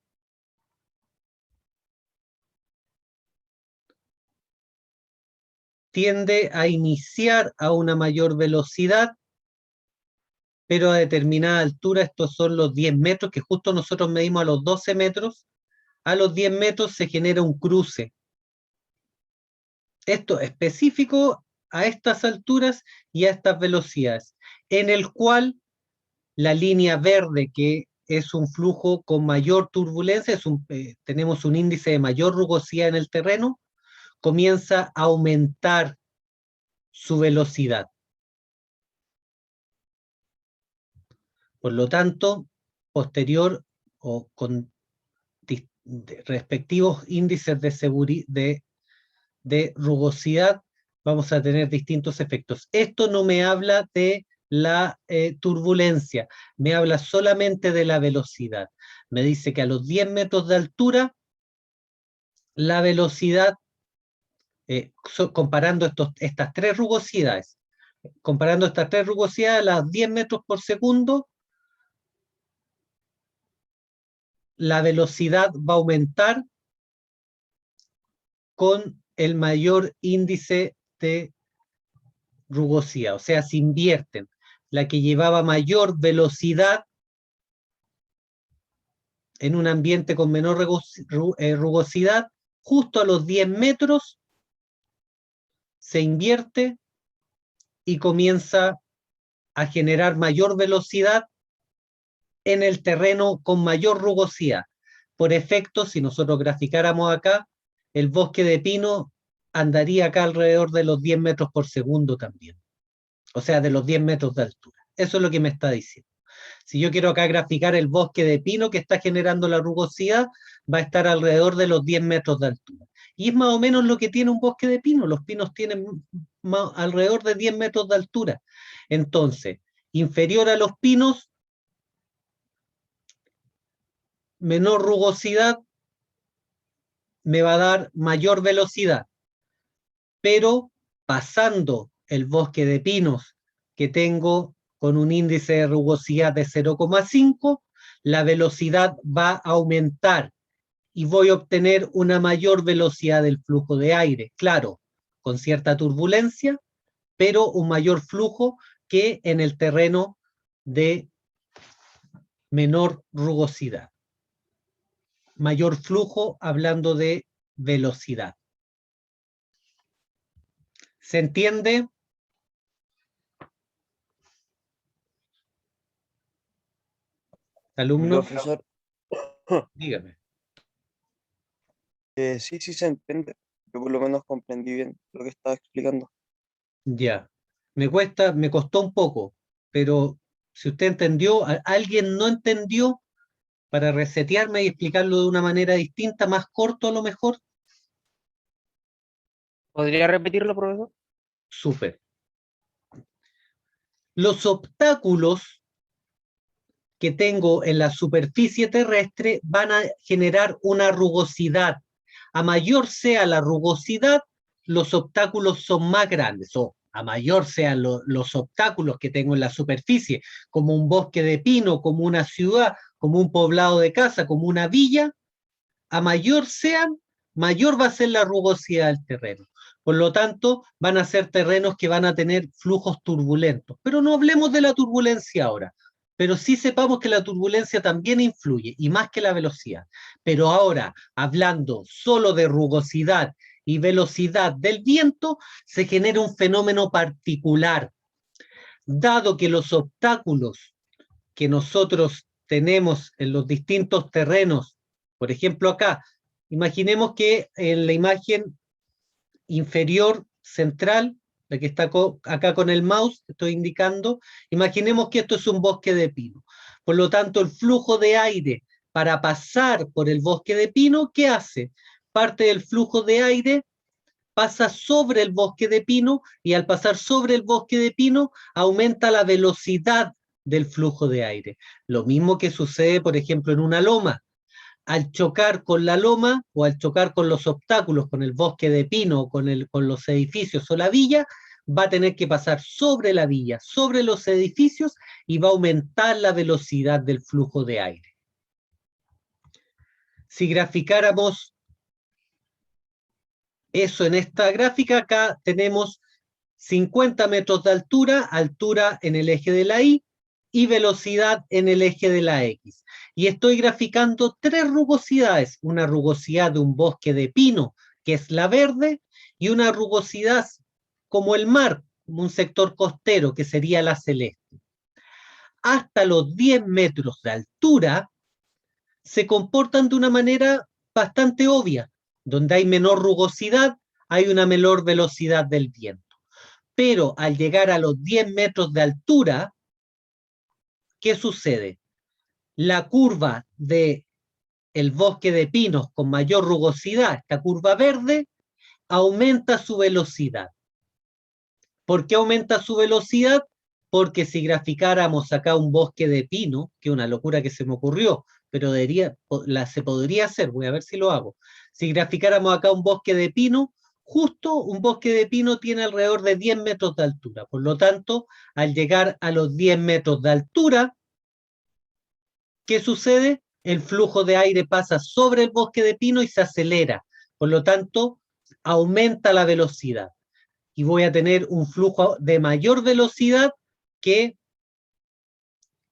tiende a iniciar a una mayor velocidad, pero a determinada altura, estos son los 10 metros, que justo nosotros medimos a los 12 metros, a los 10 metros se genera un cruce. Esto es específico a estas alturas y a estas velocidades, en el cual la línea verde, que es un flujo con mayor turbulencia, tenemos un índice de mayor rugosidad en el terreno, comienza a aumentar su velocidad. Por lo tanto, posterior o con respectivos índices de rugosidad, vamos a tener distintos efectos. Esto no me habla de la turbulencia, me habla solamente de la velocidad. Me dice que a los 10 metros de altura, la velocidad, comparando estas tres rugosidades, a las 10 metros por segundo, la velocidad va a aumentar con el mayor índice de rugosidad, o sea, se invierten. La que llevaba mayor velocidad en un ambiente con menor rugosidad, justo a los 10 metros se invierte y comienza a generar mayor velocidad en el terreno con mayor rugosidad. Por efecto, si nosotros graficáramos acá, el bosque de pino andaría acá alrededor de los 10 metros por segundo también. O sea, de los 10 metros de altura. Eso es lo que me está diciendo. Si yo quiero acá graficar el bosque de pino que está generando la rugosidad, va a estar alrededor de los 10 metros de altura. Y es más o menos lo que tiene un bosque de pino. Los pinos tienen alrededor de 10 metros de altura. Entonces, inferior a los pinos, menor rugosidad, me va a dar mayor velocidad. Pero pasando el bosque de pinos que tengo con un índice de rugosidad de 0,5, la velocidad va a aumentar y voy a obtener una mayor velocidad del flujo de aire. Claro, con cierta turbulencia, pero un mayor flujo que en el terreno de menor rugosidad. Mayor flujo hablando de velocidad. ¿Se entiende? ¿Alumno? Profesor, Dígame. sí, sí se entiende. Yo por lo menos comprendí bien lo que estaba explicando. Ya. Me costó un poco, pero si usted entendió, alguien no entendió, para resetearme y explicarlo de una manera distinta, más corto a lo mejor, ¿Podría repetirlo, profesor? súper. Los obstáculos que tengo en la superficie terrestre van a generar una rugosidad. A mayor sea la rugosidad, los obstáculos son más grandes, o a mayor sean los obstáculos que tengo en la superficie, como un bosque de pino, como una ciudad, como un poblado de casa, como una villa, a mayor sean, mayor va a ser la rugosidad del terreno. Por lo tanto, van a ser terrenos que van a tener flujos turbulentos. Pero no hablemos de la turbulencia ahora. Pero sí sepamos que la turbulencia también influye, y más que la velocidad. Pero ahora, hablando solo de rugosidad y velocidad del viento, se genera un fenómeno particular. Dado que los obstáculos que nosotros tenemos en los distintos terrenos, por ejemplo acá, imaginemos que en la imagen inferior central, la que está acá con el mouse, estoy indicando, imaginemos que esto es un bosque de pino. Por lo tanto, el flujo de aire para pasar por el bosque de pino, ¿qué hace? Parte del flujo de aire pasa sobre el bosque de pino y al pasar sobre el bosque de pino aumenta la velocidad del flujo de aire. Lo mismo que sucede, por ejemplo, en una loma. Al chocar con la loma o al chocar con los obstáculos, con el bosque de pino, con los edificios o la villa, va a tener que pasar sobre la villa, sobre los edificios y va a aumentar la velocidad del flujo de aire. Si graficáramos eso en esta gráfica, acá tenemos 50 metros de altura, altura en el eje de la y velocidad en el eje de la X. Y estoy graficando tres rugosidades, una rugosidad de un bosque de pino, que es la verde, y una rugosidad como el mar, como un sector costero, que sería la celeste. Hasta los 10 metros de altura, se comportan de una manera bastante obvia. Donde hay menor rugosidad, hay una menor velocidad del viento. Pero al llegar a los 10 metros de altura, ¿qué sucede? La curva del bosque de pinos con mayor rugosidad, esta curva verde, aumenta su velocidad. ¿Por qué aumenta su velocidad? Porque si graficáramos acá un bosque de pino, que es una locura que se me ocurrió, pero se podría hacer, voy a ver si lo hago. Si graficáramos acá un bosque de pino, justo un bosque de pino tiene alrededor de 10 metros de altura. Por lo tanto, al llegar a los 10 metros de altura, ¿qué sucede? El flujo de aire pasa sobre el bosque de pino y se acelera. Por lo tanto, aumenta la velocidad. Y voy a tener un flujo de mayor velocidad que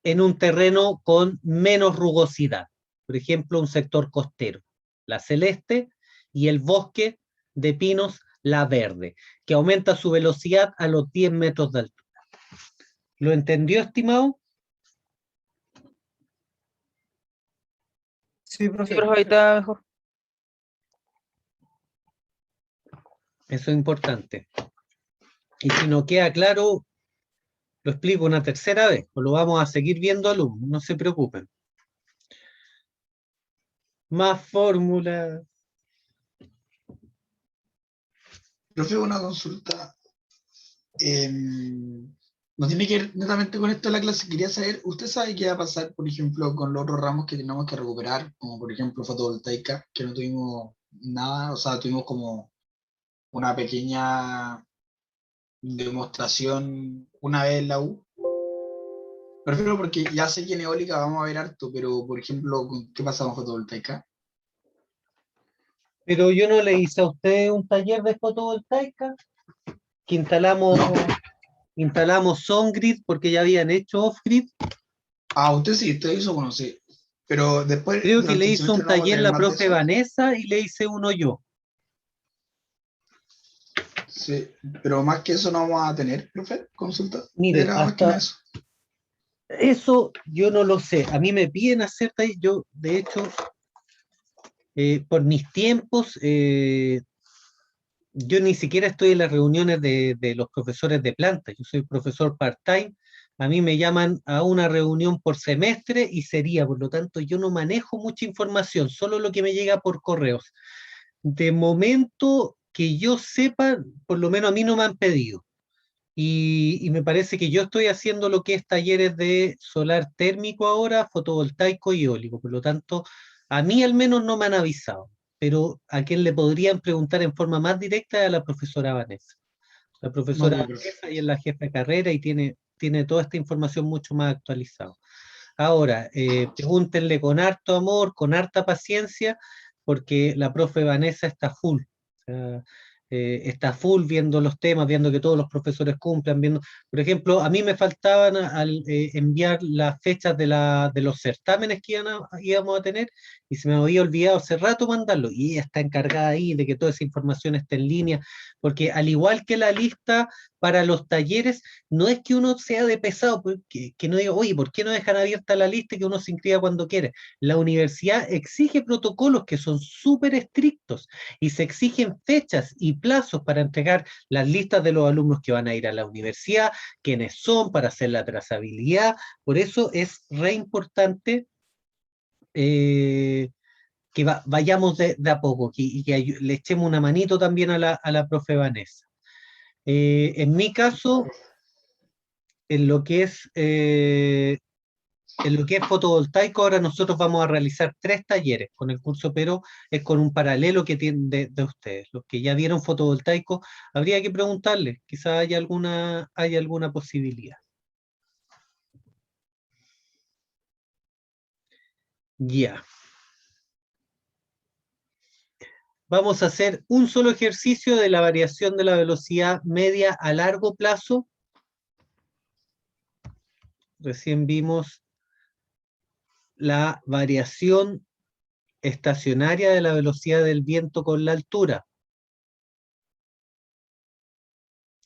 en un terreno con menos rugosidad. Por ejemplo, un sector costero, la celeste, y el bosque de pinos, la verde, que aumenta su velocidad a los 10 metros de altura. ¿Lo entendió, estimado? Sí, Sí, profe. profe, ahí está mejor. Eso es importante. Y si no queda claro, lo explico una tercera vez, o lo vamos a seguir viendo, alumnos, no se preocupen. Más fórmulas. Profe, una consulta. No tiene que ver netamente con esto de la clase. Quería saber, ¿usted sabe qué va a pasar, por ejemplo, con los otros ramos que tenemos que recuperar? Como por ejemplo fotovoltaica, que no tuvimos nada, o sea, tuvimos como una pequeña demostración una vez en la U. Prefiero porque ya sé que en eólica vamos a ver harto, pero por ejemplo, ¿qué pasa con fotovoltaica? Pero yo no le hice a usted un taller de fotovoltaica, que No. instalamos on-grid porque ya habían hecho off-grid. Ah, usted hizo, bueno, sí. Pero después, Creo que le durante el hizo semestre un no vamos a taller tener la más de profe eso. Vanessa y le hice uno yo. Sí, pero más que eso no vamos a tener, profe, consulta. Mire, Era más que nada hasta eso. eso yo no lo sé. A mí me piden hacer taller, yo de hecho, por mis tiempos, yo ni siquiera estoy en las reuniones de los profesores de planta. Yo soy profesor part-time. A mí me llaman a una reunión por semestre y sería, por lo tanto, yo no manejo mucha información, solo lo que me llega por correos. De momento que yo sepa, por lo menos a mí no me han pedido. Y me parece que yo estoy haciendo lo que es talleres de solar térmico ahora, fotovoltaico y eólico. Por lo tanto, a mí al menos no me han avisado. Pero a quien le podrían preguntar en forma más directa es a la profesora Vanessa. La profesora Vale, profe. Vanessa ella es la jefa de carrera y tiene toda esta información mucho más actualizada. Ahora, pregúntenle con harto amor, con harta paciencia, porque la profe Vanessa está full. O sea, está full viendo los temas, viendo que todos los profesores cumplan, viendo, por ejemplo, a mí me faltaban al enviar las fechas de los certámenes que íbamos a tener y se me había olvidado hace rato mandarlo y ella está encargada ahí de que toda esa información esté en línea, porque al igual que la lista para los talleres, no es que uno sea de pesado, que no diga, oye, ¿por qué no dejan abierta la lista y que uno se inscriba cuando quiere? La universidad exige protocolos que son súper estrictos y se exigen fechas y plazos para entregar las listas de los alumnos que van a ir a la universidad, quiénes son, para hacer la trazabilidad. Por eso es re importante que vayamos de a poco y que le echemos una manito también a la profe Vanessa. En mi caso, en lo que es fotovoltaico, ahora nosotros vamos a realizar 3 talleres con el curso, pero es con un paralelo que tienen de ustedes. Los que ya vieron fotovoltaico, habría que preguntarles, quizás hay alguna posibilidad. Ya. Vamos a hacer un solo ejercicio de la variación de la velocidad media a largo plazo. Recién vimos la variación estacionaria de la velocidad del viento con la altura.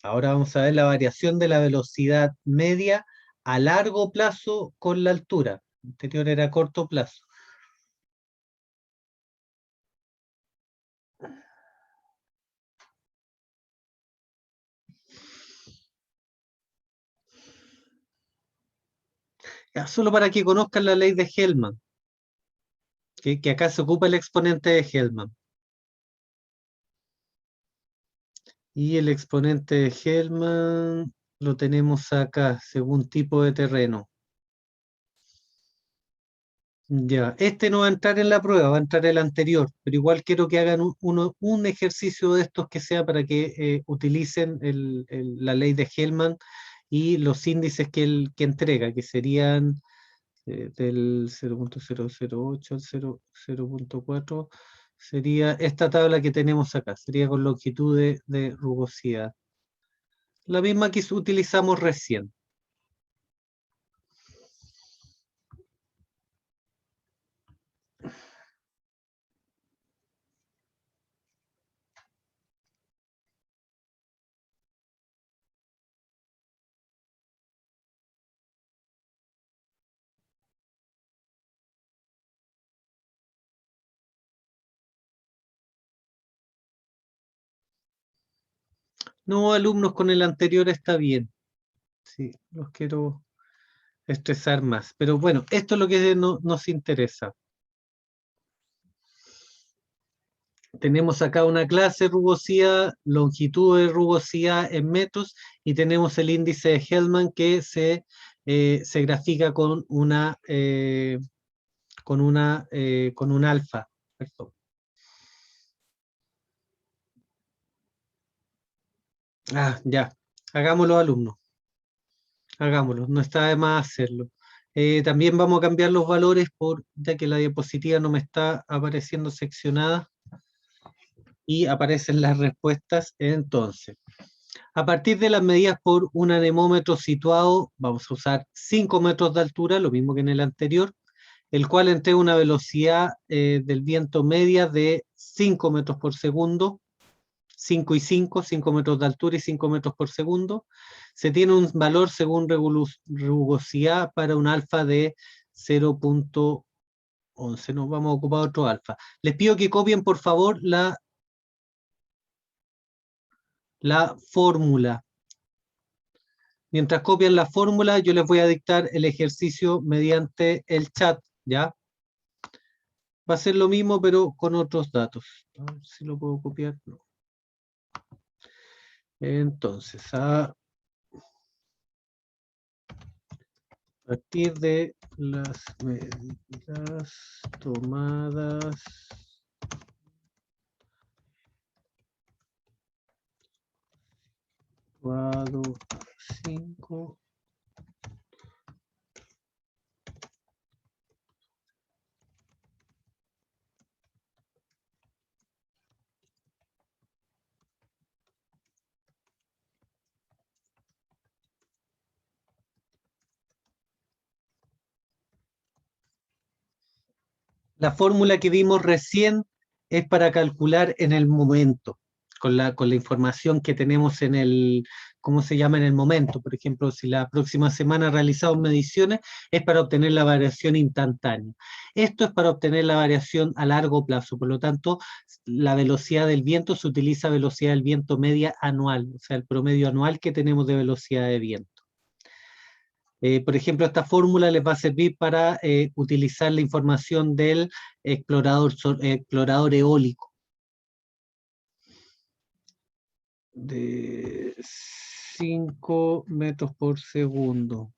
Ahora vamos a ver la variación de la velocidad media a largo plazo con la altura. El anterior era a corto plazo. Ya, solo para que conozcan la ley de Hellman, que acá se ocupa el exponente de Hellman. Y el exponente de Hellman lo tenemos acá, según tipo de terreno. Ya, este no va a entrar en la prueba, va a entrar el anterior, pero igual quiero que hagan un ejercicio de estos que sea para que utilicen la ley de Hellman y los índices que entrega, que serían del 0.008 al 0.4, sería esta tabla que tenemos acá, sería con longitud de rugosidad. La misma que utilizamos recién. No, alumnos, con el anterior está bien. Sí, los quiero estresar más. Pero bueno, esto es lo que nos interesa. Tenemos acá una clase rugosidad, longitud de rugosidad en metros y tenemos el índice de Hellman que se grafica con un alfa. Perdón. Ah, ya. Hagámoslo, alumnos. Hagámoslo. No está de más hacerlo. También vamos a cambiar los valores ya que la diapositiva no me está apareciendo seccionada y aparecen las respuestas entonces. A partir de las medidas por un anemómetro situado, vamos a usar 5 metros de altura, lo mismo que en el anterior, el cual entrega una velocidad del viento media de 5 metros por segundo, 5 y 5, 5 metros de altura y 5 metros por segundo. Se tiene un valor según rugosidad para un alfa de 0.11. Nos vamos a ocupar otro alfa. Les pido que copien, por favor, la fórmula. Mientras copian la fórmula, yo les voy a dictar el ejercicio mediante el chat, ¿ya? Va a ser lo mismo, pero con otros datos. A ver si lo puedo copiar. No. Entonces, a partir de las medidas tomadas situado a 5. La fórmula que vimos recién es para calcular en el momento, con la información que tenemos en el, ¿cómo se llama? En el momento. Por ejemplo, si la próxima semana realizamos mediciones, es para obtener la variación instantánea. Esto es para obtener la variación a largo plazo. Por lo tanto, la velocidad del viento se utiliza velocidad del viento media anual, o sea, el promedio anual que tenemos de velocidad de viento. Por ejemplo, esta fórmula les va a servir para utilizar la información del explorador eólico. De 5 metros por segundo.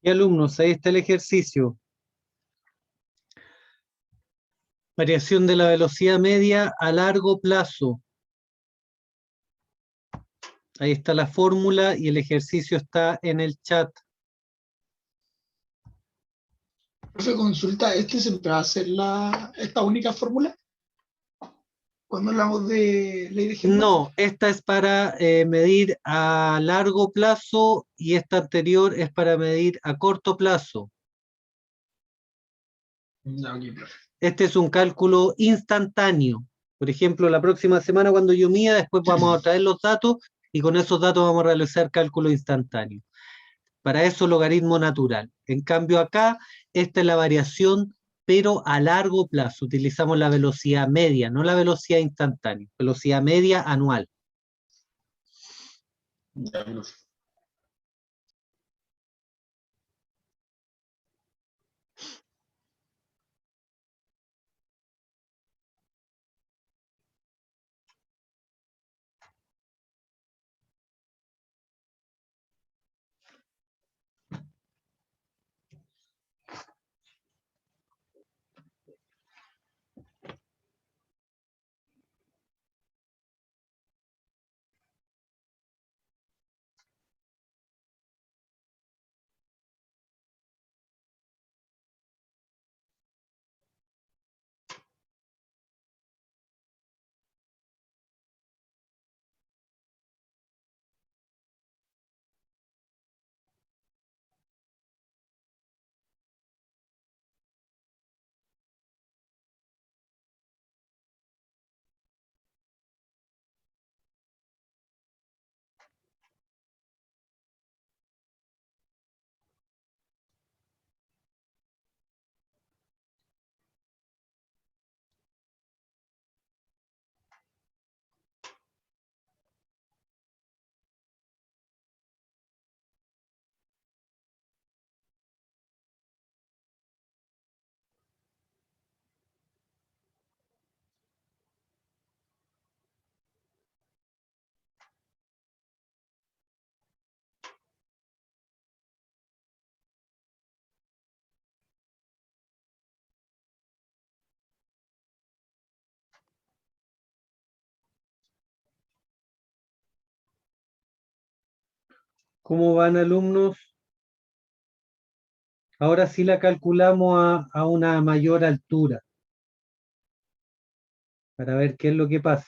Y alumnos, ahí está el ejercicio. Variación de la velocidad media a largo plazo. Ahí está la fórmula y el ejercicio está en el chat. Profe, consulta, ¿este siempre va a ser esta única fórmula? Cuando hablamos de ley de Hellman. No, esta es para medir a largo plazo y esta anterior es para medir a corto plazo. Ya, ok, profe. Este es un cálculo instantáneo. Por ejemplo, la próxima semana cuando yo mida, después vamos a traer los datos y con esos datos vamos a realizar cálculo instantáneo. Para eso logaritmo natural. En cambio acá, esta es la variación, pero a largo plazo. Utilizamos la velocidad media, no la velocidad instantánea. Velocidad media anual. Ya, profe. ¿Cómo van, alumnos? Ahora sí la calculamos a una mayor altura para ver qué es lo que pasa.